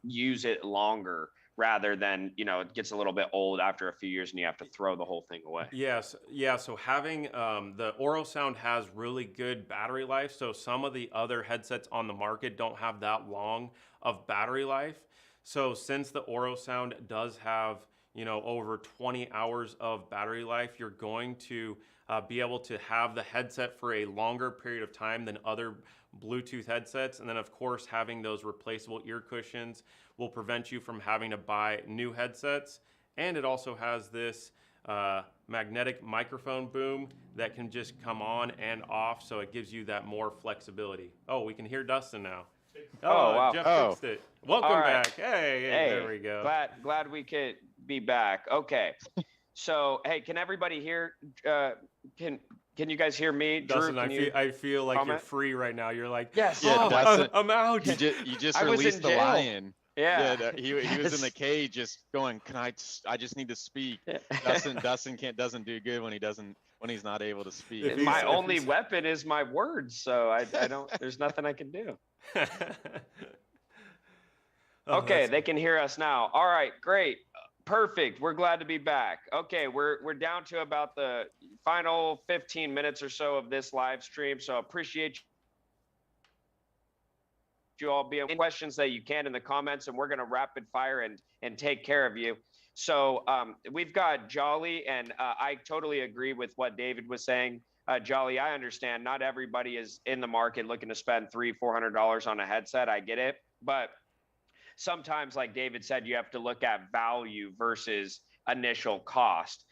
Use it longer rather than, you know, it gets a little bit old after a few years and you have to throw the whole thing away. Yes, yeah. So having the Oro Sound has really good battery life. So some of the other headsets on the market don't have that long of battery life. So since the Oro Sound does have, you know, over 20 hours of battery life, you're going to be able to have the headset for a longer period of time than other Bluetooth headsets. And then of course, having those replaceable ear cushions will prevent you from having to buy new headsets. And it also has this magnetic microphone boom that can just come on and off, so it gives you that more flexibility. Oh, we can hear Dustin now. Oh, wow. Jeff fixed it. Welcome All right. back. Hey, there we go. Glad we could be back. Okay. So, hey, can everybody hear? Can you guys hear me? Dustin, Drew, I feel like comment? you're free right now. You're like, yes. Yeah, Dustin, I'm out. You just I was released in the jail. lion. Yeah. He was in the cage just going, I just need to speak. Dustin doesn't do good when he's not able to speak. My only weapon is my words, so I don't. There's nothing I can do. Okay, they can hear us now. All right, great. Perfect. We're glad to be back. Okay, we're down to about the final 15 minutes or so of this live stream. So appreciate you all being questions that you can in the comments, and we're going to rapid fire and take care of you. So we've got Jolly, and I totally agree with what David was saying. Jolly, I understand not everybody is in the market looking to spend $300-400 on a headset. I get it, but sometimes, like David said, you have to look at value versus initial cost,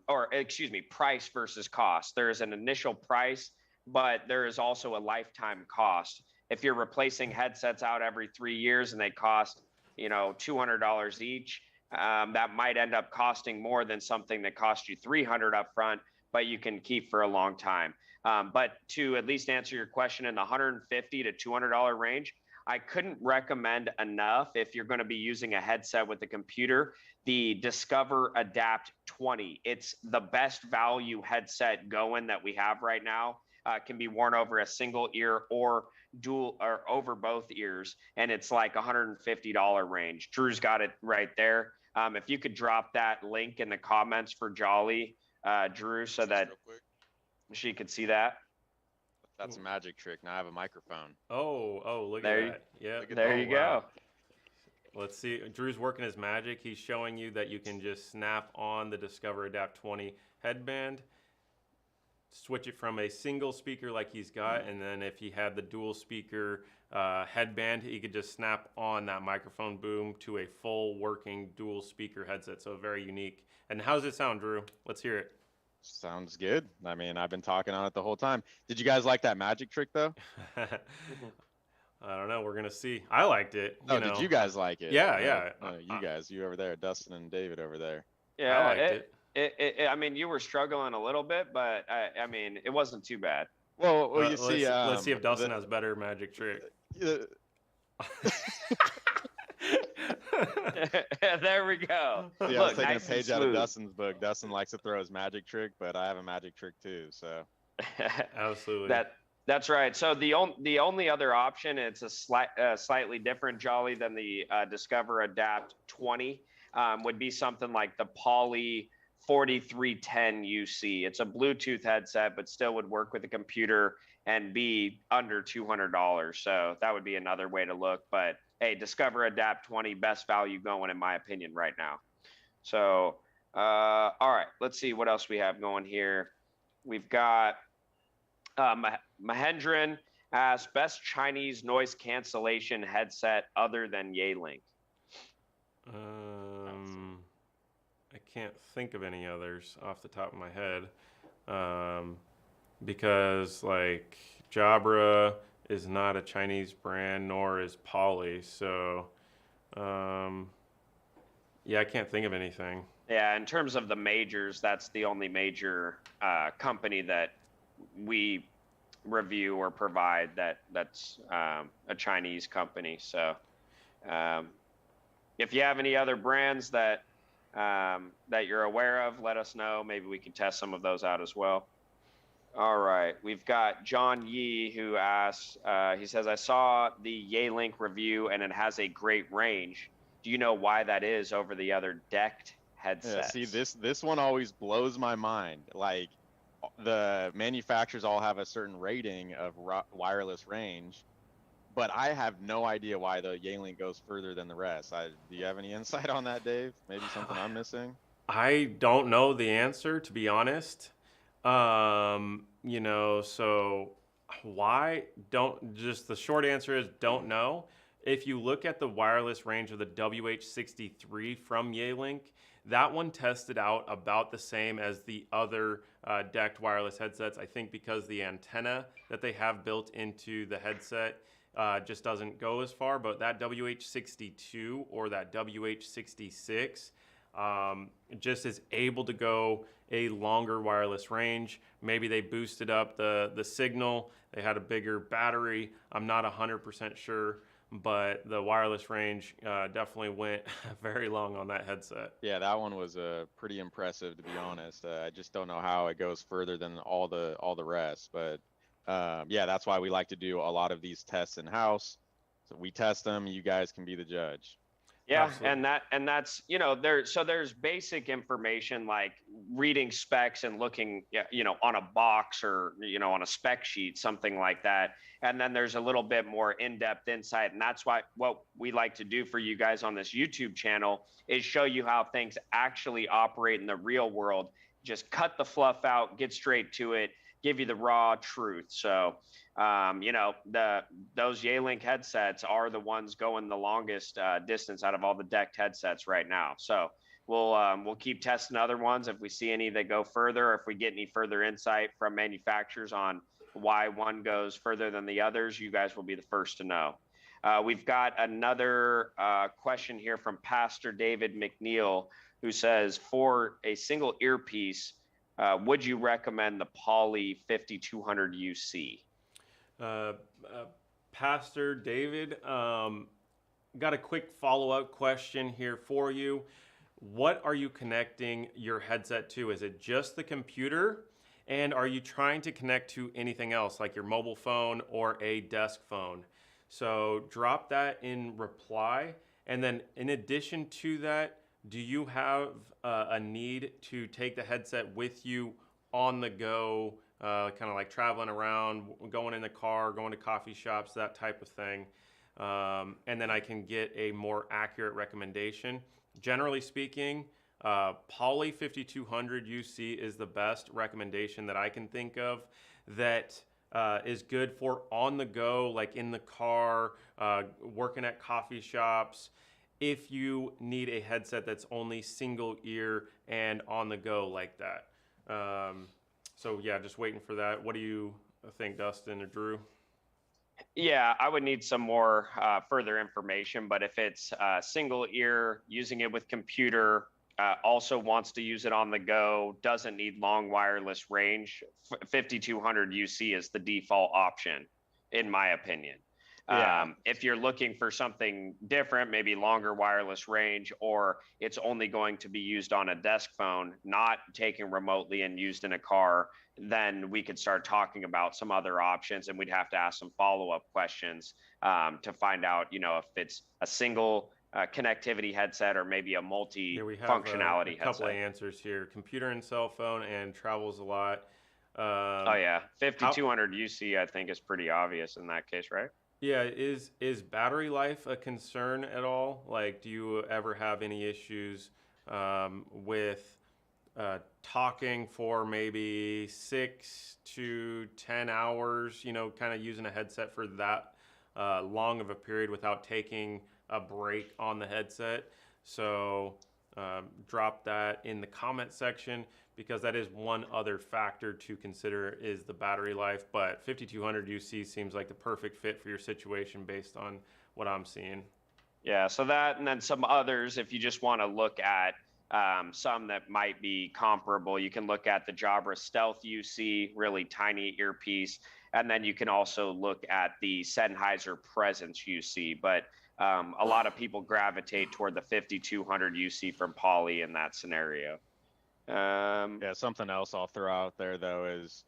or excuse me, price versus cost. There is an initial price, but there is also a lifetime cost. If you're replacing headsets out every 3 years and they cost, you know, $200 each, that might end up costing more than something that cost you $300 up front, but you can keep for a long time. But to at least answer your question, in the $150 to $200 range, I couldn't recommend enough, if you're going to be using a headset with a computer, the Discover Adapt 20. It's the best value headset going that we have right now. Can be worn over a single ear or dual, or over both ears, and it's like $150 range. Drew's got it right there. If you could drop that link in the comments for Jolly, Drew, so that she could see that. That's a magic trick. Now I have a microphone. Oh, look at that. Yeah. There you go. Let's see. Drew's working his magic. He's showing you that you can just snap on the Discover Adapt 20 headband, switch it from a single speaker like he's got, and then if he had the dual speaker headband, he could just snap on that microphone boom to a full working dual speaker headset. So very unique. And how does it sound, Drew? Let's hear it. Sounds good. I mean, I've been talking on it the whole time. Did you guys like that magic trick though? I don't know. We're going to see. I liked it. No, did you guys like it? Yeah. You guys, you over there, Dustin and David over there. Yeah, I liked it. I mean, you were struggling a little bit, but I mean, it wasn't too bad. Well, you see, let's see if Dustin has better magic trick. There we go. Yeah, Look, I was taking nice a page and out of smooth. Dustin's book. Dustin likes to throw his magic trick, but I have a magic trick too. So Absolutely. That's right. So the only other option, it's a slightly different Jolly than the Discover Adapt 20, would be something like the Poly 4310 UC. It's a Bluetooth headset, but still would work with a computer and be under $200. So that would be another way to look. But hey, Discover Adapt 20, best value going in my opinion right now. So, all right, let's see what else we have going here. We've got Mahendran asks, best Chinese noise cancellation headset other than Yealink. I can't think of any others off the top of my head, because like Jabra is not a Chinese brand, nor is Poly. So, yeah, I can't think of anything. Yeah, in terms of the majors, that's the only major company that we review or provide that's a Chinese company. So, if you have any other brands that you're aware of, let us know. Maybe we can test some of those out as well. All right, we've got John Yee who asks, he says, I saw the Yealink review and it has a great range. Do you know why that is over the other decked headsets? Yeah, see, this one always blows my mind. Like, the manufacturers all have a certain rating of wireless range, but I have no idea why the Yealink goes further than the rest. Do you have any insight on that, Dave? Maybe something I'm missing? I don't know the answer, to be honest. You know, so why just the short answer is don't know. If you look at the wireless range of the WH63 from Yealink, that one tested out about the same as the other decked wireless headsets. I think because the antenna that they have built into the headset just doesn't go as far, but that WH62 or that WH66 just is able to go a longer wireless range. Maybe they boosted up the signal. They had a bigger battery. I'm not 100% sure, but the wireless range definitely went very long on that headset. Yeah, that one was pretty impressive, to be honest. I just don't know how it goes further than all the rest, but yeah, that's why we like to do a lot of these tests in house. So we test them. You guys can be the judge. Yeah, Absolutely. and that's there's basic information like reading specs and looking on a box or on a spec sheet, something like that, and then there's a little bit more in-depth insight, and that's why what we like to do for you guys on this YouTube channel is show you how things actually operate in the real world. Just cut the fluff out, get straight to it, give you the raw truth. So those Yealink headsets are the ones going the longest distance out of all the decked headsets right now. So we'll keep testing other ones if we see any that go further, or if we get any further insight from manufacturers on why one goes further than the others. You guys will be the first to know. We've got another question here from Pastor David McNeil, who says, for a single earpiece, would you recommend the Poly 5200 UC? Pastor David, got a quick follow-up question here for you. What are you connecting your headset to? Is it just the computer? And are you trying to connect to anything else, like your mobile phone or a desk phone? So drop that in reply. And then in addition to that, do you have a need to take the headset with you on the go, kind of like traveling around, going in the car, going to coffee shops, that type of thing? And then I can get a more accurate recommendation. Generally speaking, Poly 5200 UC is the best recommendation that I can think of that is good for on the go, like in the car, working at coffee shops. If you need a headset that's only single ear and on the go like that. So yeah, just waiting for that. What do you think, Dustin or Drew? Yeah, I would need some more further information, but if it's single ear, using it with computer, also wants to use it on the go, doesn't need long wireless range, 5200 UC is the default option, in my opinion. Yeah. If you're looking for something different, maybe longer wireless range, or it's only going to be used on a desk phone, not taken remotely and used in a car, then we could start talking about some other options, and we'd have to ask some follow-up questions to find out, if it's a single connectivity headset or maybe a Yeah, we have multi-functionality a couple of headset. answers here. Computer and cell phone and travels a lot. Oh yeah, How, 5200 UC I think is pretty obvious in that case, right? yeah, is battery life a concern at all? Like, do you ever have any issues with talking for maybe 6 to 10 hours? You know, kind of using a headset for that long of a period without taking a break on the headset. So drop that in the comment section because that is one other factor to consider is the battery life. But 5200 UC seems like the perfect fit for your situation based on what I'm seeing. Yeah, so that and then some others, if you just want to look at some that might be comparable, you can look at the Jabra Stealth UC, really tiny earpiece, and then you can also look at the Sennheiser Presence UC. But a lot of people gravitate toward the 5200 UC from Poly in that scenario. Yeah, something else I'll throw out there though is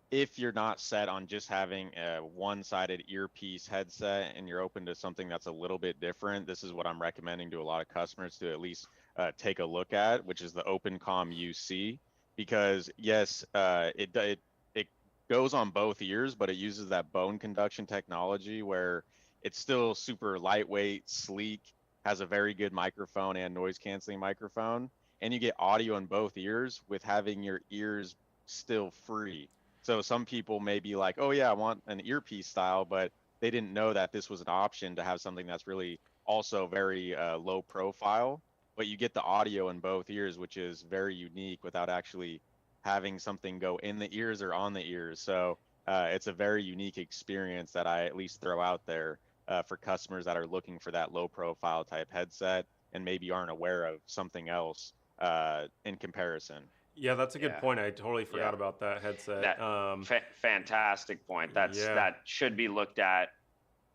if you're not set on just having a one-sided earpiece headset and you're open to something that's a little bit different, this is what I'm recommending to a lot of customers to at least take a look at, which is the OpenComm UC, because yes, it goes on both ears, but it uses that bone conduction technology where it's still super lightweight, sleek, has a very good microphone and noise canceling microphone, and you get audio in both ears with having your ears still free. So some people may be like, oh yeah, I want an earpiece style, but they didn't know that this was an option to have something that's really also very low profile, but you get the audio in both ears, which is very unique without actually having something go in the ears or on the ears. So it's a very unique experience that I at least throw out there for customers that are looking for that low profile type headset and maybe aren't aware of something else in comparison. Yeah, that's a good Yeah. point. I totally forgot Yeah. about that headset. That fantastic point. Yeah. That should be looked at.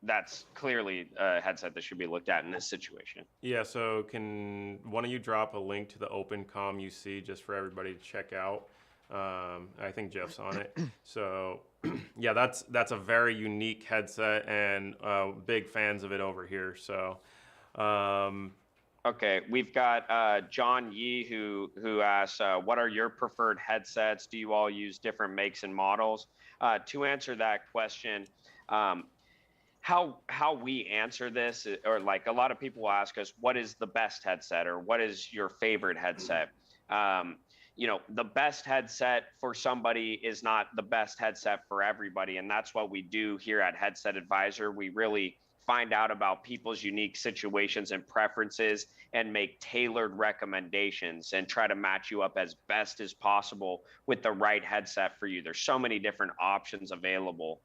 That's clearly a headset that should be looked at in this situation. Yeah, so can one of you drop a link to the OpenComm UC just for everybody to check out? I think Jeff's on it. So yeah, that's a very unique headset and big fans of it over here. So Okay, we've got John Yee who asks, what are your preferred headsets? Do you all use different makes and models? To answer that question, how we answer this, or like a lot of people will ask us, what is the best headset or what is your favorite headset? You know, the best headset for somebody is not the best headset for everybody, and that's what we do here at Headset Advisor. We really find out about people's unique situations and preferences and make tailored recommendations and try to match you up as best as possible with the right headset for you. There's so many different options available.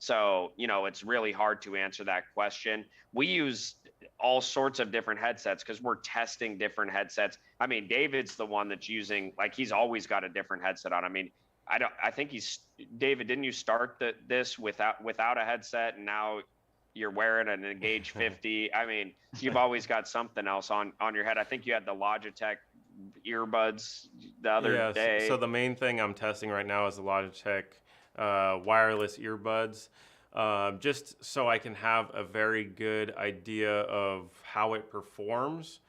So, you know, it's really hard to answer that question. We use all sorts of different headsets because we're testing different headsets. I mean, David's the one that's using, like, he's always got a different headset on. I mean, I think David, didn't you start this without a headset and now you're wearing an Engage 50? I mean, you've always got something else on your head. I think you had the Logitech earbuds the other day. So the main thing I'm testing right now is the Logitech wireless earbuds, just so I can have a very good idea of how it performs.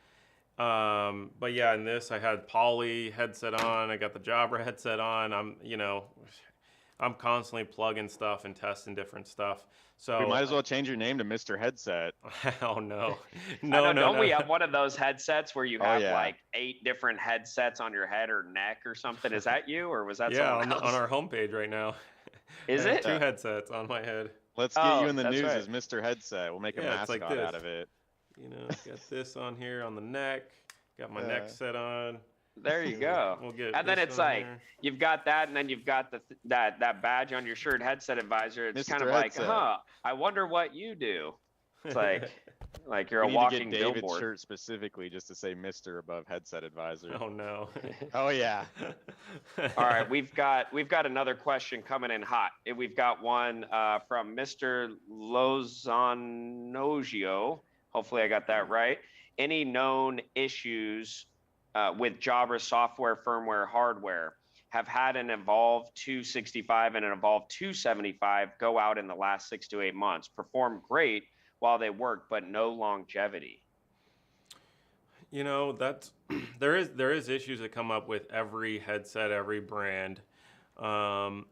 But yeah, in this I had Poly headset on, I got the Jabra headset on. I'm constantly plugging stuff and testing different stuff. So we might as well change your name to Mr. Headset. Oh no, don't we have one of those headsets where you have yeah. like 8 different headsets on your head or neck or something? Is that you, or was that on else? our homepage right now? Is I have it 2 headsets on my head? Let's get you in the that's news right. as Mr. Headset. We'll make a Yeah, it's mascot like this. out of it. You know, got this on here on the neck. Got my neck set on. There you go. We'll get and then this it's on like here. You've got that, and then you've got that badge on your shirt, Headset Advisor. It's kind of Mr. like, Headset. I wonder what you do. It's like you're We a need walking to get David's billboard. shirt specifically just to say Mr. above Headset Advisor. Oh no. Oh yeah. All right, we've got another question coming in hot. We've got one from Mr. Lozanogio. Hopefully I got that right. Any known issues with Jabra software, firmware, hardware? Have had an Evolve 265 and an Evolve 275 go out in the last 6 to 8 months. Performed great while they work, but no longevity. You know, that's there is issues that come up with every headset, every brand. Um,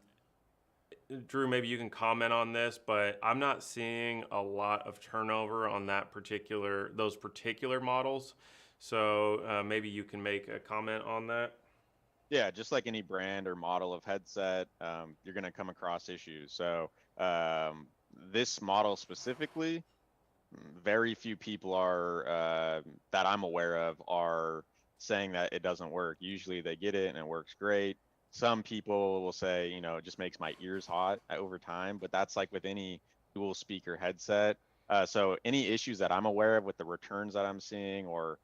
Drew, maybe you can comment on this, but I'm not seeing a lot of turnover on those particular models. So maybe you can make a comment on that. Yeah, just like any brand or model of headset, you're going to come across issues. So this model specifically, very few people are that I'm aware of are saying that it doesn't work. Usually they get it and it works great. Some people will say, you know, it just makes my ears hot over time, but that's like with any dual speaker headset. So any issues that I'm aware of with the returns that I'm seeing or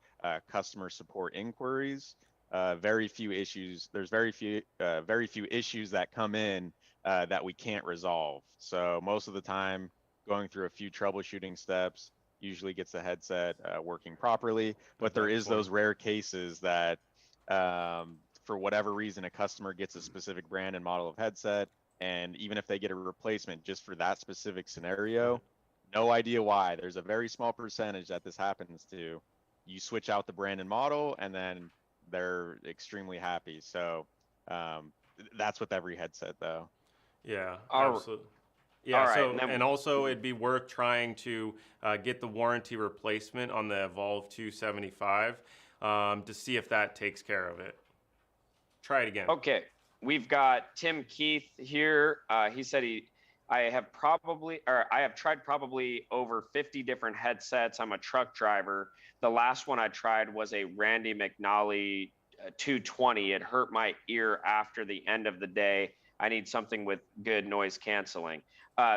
customer support inquiries, very few issues. There's very few issues that come in that we can't resolve. So most of the time, going through a few troubleshooting steps usually gets the headset working properly. But there is those rare cases that, for whatever reason, a customer gets a specific brand and model of headset, and even if they get a replacement just for that specific scenario, no idea why. There's a very small percentage that this happens to. You switch out the brand and model, and then they're extremely happy. So that's with every headset, though. Yeah, All absolutely. all Yeah, right, so and also it'd be worth trying to get the warranty replacement on the Evolve 275 to see if that takes care of it. Try it again. Okay, we've got Tim Keith here. He said I have tried probably over 50 different headsets. I'm a truck driver. The last one I tried was a Randy McNally 220. It hurt my ear after the end of the day. I need something with good noise canceling.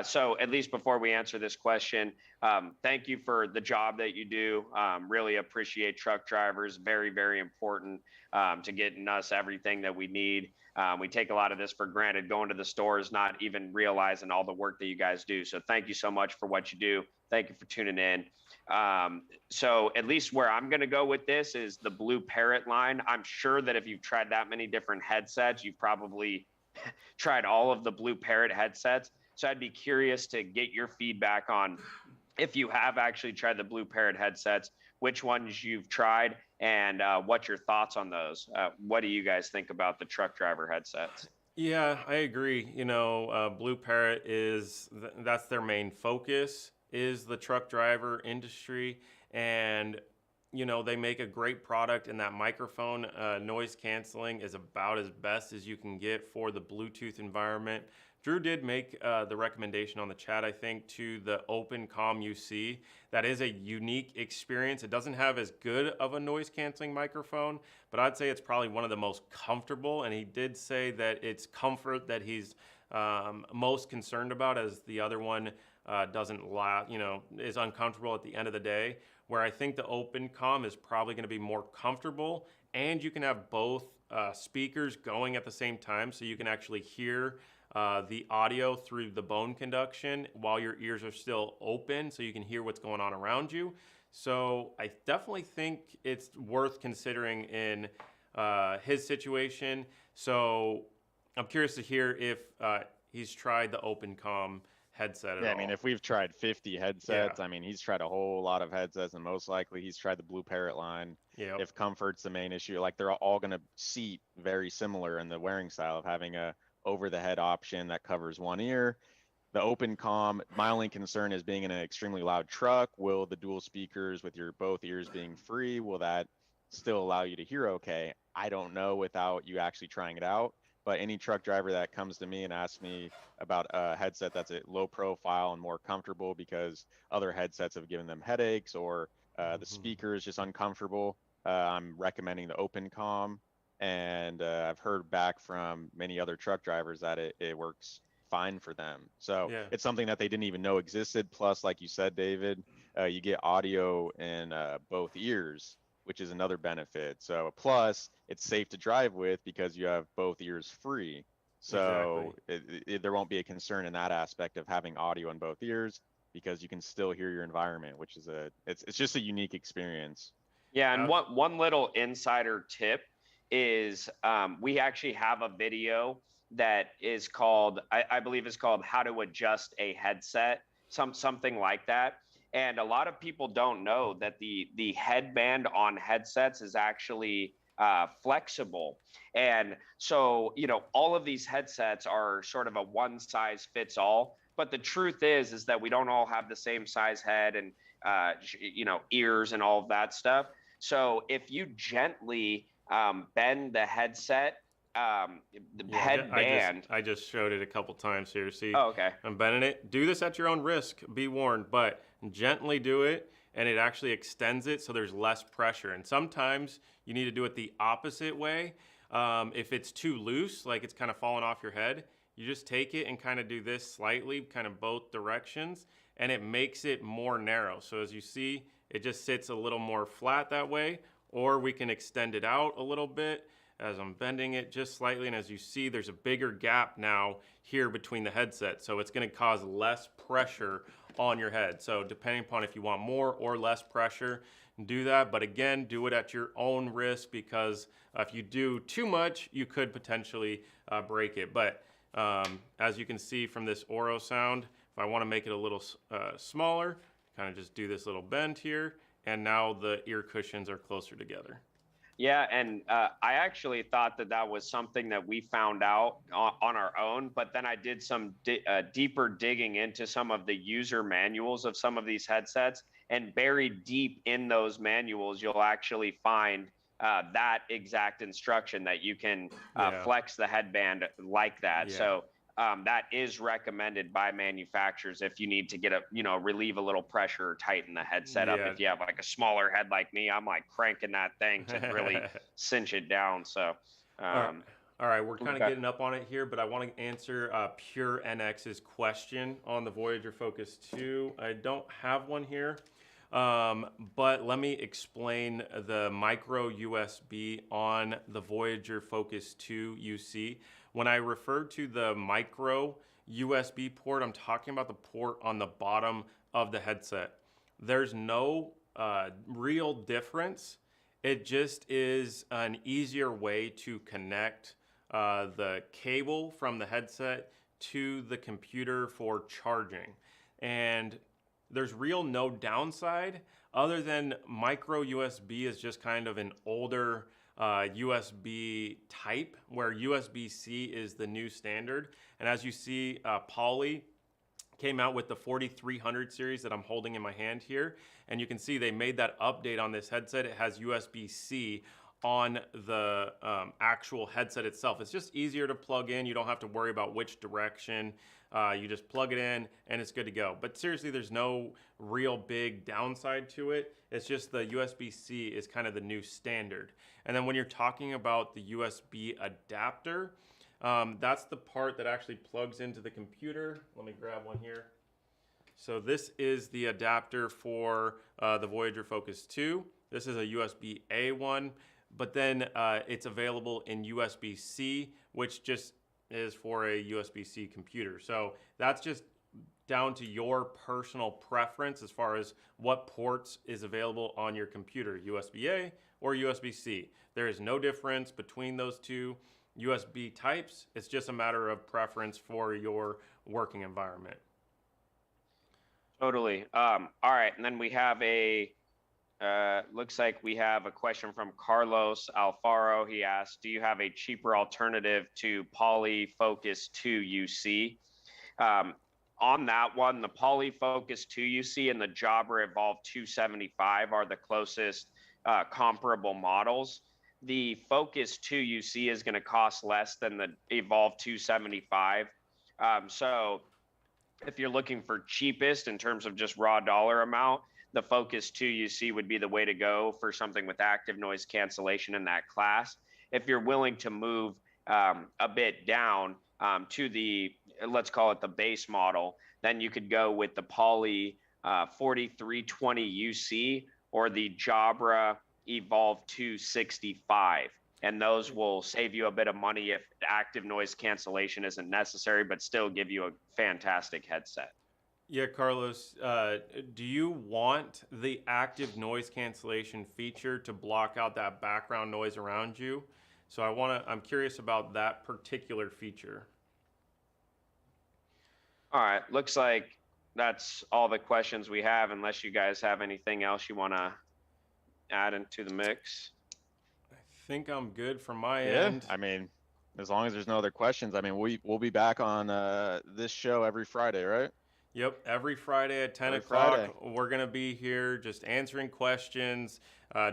So at least before we answer this question, thank you for the job that you do. Really appreciate truck drivers. Very, very important to getting us everything that we need. We take a lot of this for granted, going to the stores, not even realizing all the work that you guys do. So thank you so much for what you do. Thank you for tuning in. So at least where I'm going to go with this is the Blue Parrot line. I'm sure that if you've tried that many different headsets, you've probably tried all of the Blue Parrot headsets. So I'd be curious to get your feedback on if you have actually tried the Blue Parrot headsets, which ones you've tried, and what your thoughts on those. What do you guys think about the truck driver headsets? Yeah, I agree. You know, Blue Parrot that's their main focus is the truck driver industry, and you know they make a great product, and that microphone noise canceling is about as best as you can get for the Bluetooth environment. Drew did make the recommendation on the chat, I think, to the Open Com UC. That is a unique experience. It doesn't have as good of a noise canceling microphone, but I'd say it's probably one of the most comfortable. And he did say that it's comfort that he's most concerned about, as the other one doesn't last, you know, is uncomfortable at the end of the day. Where I think the Open Com is probably going to be more comfortable, and you can have both speakers going at the same time, so you can actually hear the audio through the bone conduction while your ears are still open, so you can hear what's going on around you. So I definitely think it's worth considering in his situation. So I'm curious to hear if he's tried the Open Com headset at all. Yeah, I mean, if we've tried 50 headsets, I mean, he's tried a whole lot of headsets, and most likely he's tried the Blue Parrot line. Yep. If comfort's the main issue, like they're all going to seat very similar in the wearing style of having a over-the-head option that covers one ear. The Open Com, my only concern is being in an extremely loud truck. Will the dual speakers with your both ears being free, will that still allow you to hear okay? I don't know without you actually trying it out. But any truck driver that comes to me and asks me about a headset that's a low profile and more comfortable because other headsets have given them headaches or the speaker is just uncomfortable, I'm recommending the Open Com. And I've heard back from many other truck drivers that it works fine for them. So Yeah. it's something that they didn't even know existed. Plus, like you said, David, you get audio in both ears, which is another benefit. So plus, it's safe to drive with because you have both ears free. So there won't be a concern in that aspect of having audio in both ears because you can still hear your environment, which is it's just a unique experience. Yeah, and one little insider tip is we actually have a video that is called, I believe is called How to Adjust a Headset, something like that. And a lot of people don't know that the headband on headsets is actually flexible. And so, all of these headsets are sort of a one size fits all. But the truth is that we don't all have the same size head and, ears and all of that stuff. So if you gently bend the headset, the headband. I just showed it a couple times here. See, Oh, okay. I'm bending it. Do this at your own risk, be warned, but gently do it, and it actually extends it so there's less pressure. And sometimes you need to do it the opposite way. If it's too loose, like it's kind of falling off your head, you just take it and kind of do this slightly, kind of both directions, and it makes it more narrow. So as you see, it just sits a little more flat that way, or we can extend it out a little bit as I'm bending it just slightly. And as you see, there's a bigger gap now here between the headset. So it's gonna cause less pressure on your head. So depending upon if you want more or less pressure, do that. But again, do it at your own risk, because if you do too much, you could potentially break it. But as you can see from this Oro sound, if I wanna make it a little smaller, kind of just do this little bend here, and now the ear cushions are closer together. Yeah, and I actually thought that was something that we found out on our own, but then I did some deeper digging into some of the user manuals of some of these headsets, and buried deep in those manuals, you'll actually find that exact instruction that you can flex the headband like that. Yeah. So that is recommended by manufacturers if you need to get relieve a little pressure or tighten the headset up. If you have like a smaller head like me, I'm like cranking that thing to really cinch it down. So, all right, we're kind of getting up on it here, but I want to answer Pure NX's question on the Voyager Focus 2. I don't have one here, but let me explain the micro USB on the Voyager Focus 2 UC. When I refer to the micro USB port, I'm talking about the port on the bottom of the headset. There's no real difference. It just is an easier way to connect the cable from the headset to the computer for charging. And there's no downside, other than micro USB is just kind of an older USB type, where USB-C is the new standard. And as you see, Poly came out with the 4300 series that I'm holding in my hand here. And you can see they made that update on this headset. It has USB-C on the actual headset itself. It's just easier to plug in. You don't have to worry about which direction. You just plug it in and it's good to go. But seriously, there's no real big downside to it. It's just the USB-C is kind of the new standard. And then when you're talking about the USB adapter, that's the part that actually plugs into the computer. Let me grab one here. So this is the adapter for the Voyager Focus 2. This is a USB-A one, but then it's available in USB-C, which just is for a USB-C computer. So that's just down to your personal preference as far as what ports is available on your computer, USB-A or USB-C. There is no difference between those two USB types. It's just a matter of preference for your working environment. Totally. All right, and then we have looks like we have a question from Carlos Alfaro. He asked, do you have a cheaper alternative to Poly Focus 2 UC? On that one, the Poly Focus 2 UC and the Jabra Evolve 275 are the closest comparable models. The Focus 2 UC is going to cost less than the Evolve 275. So if you're looking for cheapest in terms of just raw dollar amount, the Focus 2 UC would be the way to go for something with active noise cancellation in that class. If you're willing to move a bit down to the, let's call it the base model, then you could go with the Poly 4320 UC or the Jabra Evolve 265. And those will save you a bit of money if active noise cancellation isn't necessary, but still give you a fantastic headset. Yeah, Carlos, do you want the active noise cancellation feature to block out that background noise around you? So I'm curious about that particular feature. All right, looks like that's all the questions we have, unless you guys have anything else you want to add into the mix. I think I'm good from my Yeah, end. I mean, as long as there's no other questions, I mean, we'll be back on this show every Friday, right? Yep, every Friday at 10 Every o'clock, Friday. we're going to be here just answering questions,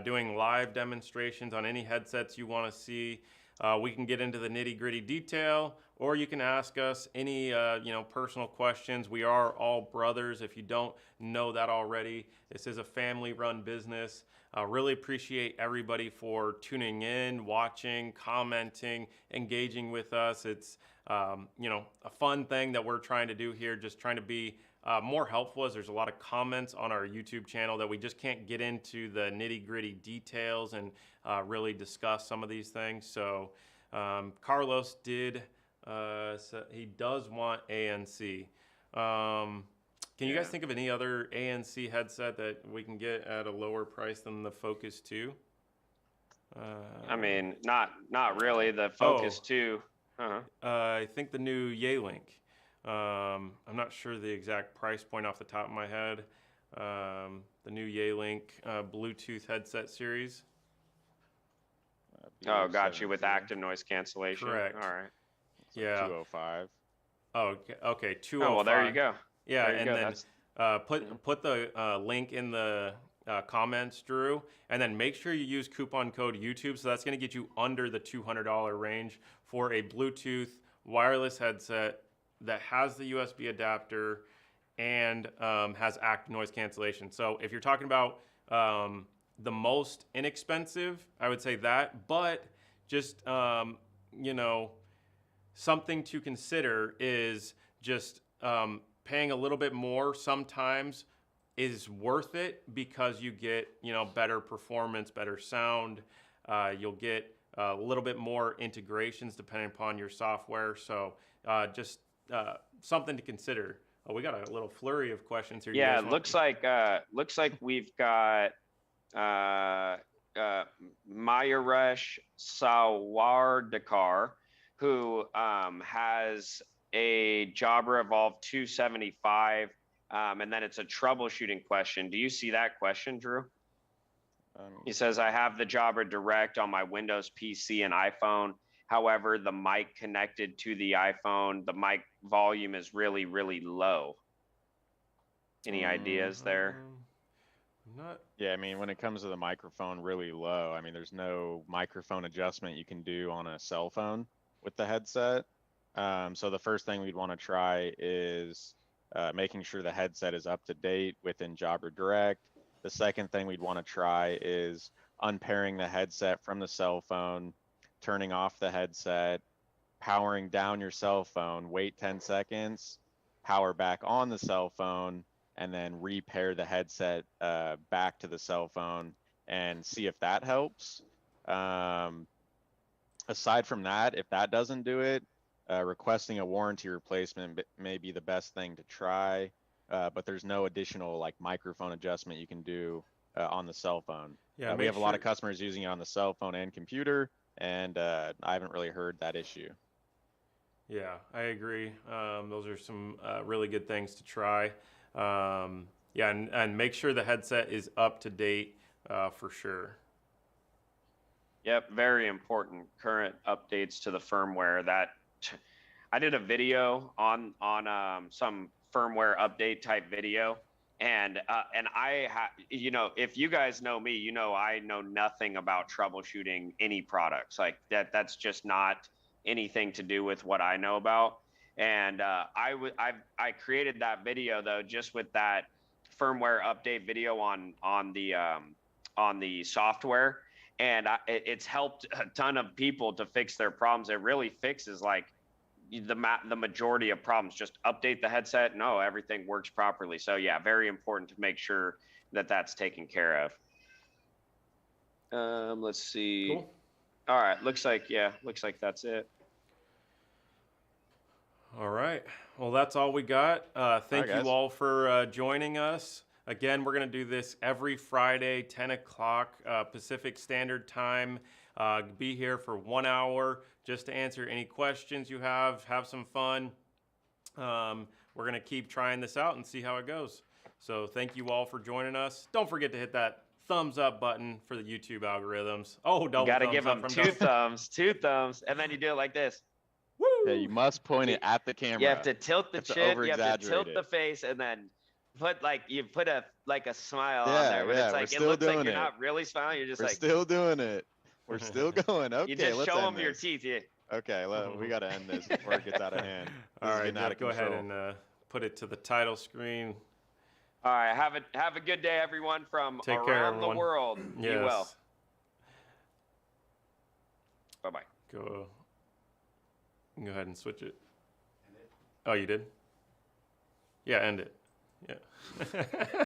doing live demonstrations on any headsets you want to see. We can get into the nitty gritty detail, or you can ask us any personal questions. We are all brothers. If you don't know that already, this is a family run business. Really appreciate everybody for tuning in, watching, commenting, engaging with us. It's a fun thing that we're trying to do here, just trying to be more helpful, as there's a lot of comments on our YouTube channel that we just can't get into the nitty gritty details and really discuss some of these things. So Carlos did, he does want ANC. Can you guys think of any other ANC headset that we can get at a lower price than the Focus 2? I mean, not really. The Focus 2. I think the new Yealink. I'm not sure the exact price point off the top of my head. The new Yealink Bluetooth headset series. Oh, got you, with active noise cancellation. Correct. All right. So Yeah. 205. Oh, okay. 205. Oh, well, there you go. Yeah, there you and go. then put the link in the comments, Drew, and then make sure you use coupon code YouTube. So that's going to get you under the $200 range for a Bluetooth wireless headset that has the USB adapter and has active noise cancellation. So if you're talking about the most inexpensive, I would say that, but just something to consider is just paying a little bit more sometimes is worth it, because you get better performance, better sound. You'll get a little bit more integrations depending upon your software. So just something to consider. Oh, we got a little flurry of questions here. Yeah, it looks like we've got Mayaresh Sawardekar, who has a Jabra Evolve 275, and then it's a troubleshooting question. Do you see that question, Drew? He says, I have the Jabra Direct on my Windows PC and iPhone. However, the mic connected to the iPhone, the mic volume is really, really low. Any ideas there? Not. Yeah, I mean, when it comes to the microphone really low, I mean, there's no microphone adjustment you can do on a cell phone with the headset. So the first thing we'd want to try is making sure the headset is up to date within Jabra Direct. The second thing we'd want to try is unpairing the headset from the cell phone, turning off the headset, powering down your cell phone, wait 10 seconds, power back on the cell phone, and then repair the headset back to the cell phone and see if that helps. Aside from that, if that doesn't do it, requesting a warranty replacement may be the best thing to try, but there's no additional like microphone adjustment you can do on the cell phone. Yeah, we have a lot of customers using it on the cell phone and computer, and I haven't really heard that issue. Yeah, I agree. Those are some really good things to try. Yeah, and make sure the headset is up to date for sure. Yep, very important. Current updates to the firmware. That I did a video on some firmware update type video, and I if you guys know me, I know nothing about troubleshooting any products like that. That's just not anything to do with what I know about. And I created that video though just with that firmware update video on the software, and it's helped a ton of people to fix their problems. It really fixes like the majority of problems. Just update the headset. No, everything works properly. So yeah, very important to make sure that that's taken care of. Let's see. Cool. All right, looks like that's it. All right. Well, that's all we got. Thank you all for joining us. Again, we're going to do this every Friday, 10 o'clock Pacific Standard Time. Be here for 1 hour just to answer any questions you have some fun. we're going to keep trying this out and see how it goes. So thank you all for joining us. Don't forget to hit that thumbs up button for the YouTube algorithms. Oh, double You got to thumbs give up them from Dustin. two thumbs, and then you do it like this. Woo! Yeah, you must point it at the camera. You have to tilt the You have to chin, you have to over-exaggerate tilt it. the face, and then put a smile Yeah, on there. But yeah, it's we're like it still looks like doing you're it. not really smiling. You're just We're like still doing it. We're still going. Okay, you just let's show end them your this. teeth. Yeah. Okay, we got to end this before it gets out of hand. All right, go ahead control. and put it to the title screen. All right, have a good day, everyone, from Take care, around the everyone. world. Yes. Be well. Bye-bye. Go ahead and switch it. Oh, you did? Yeah, end it. Yeah.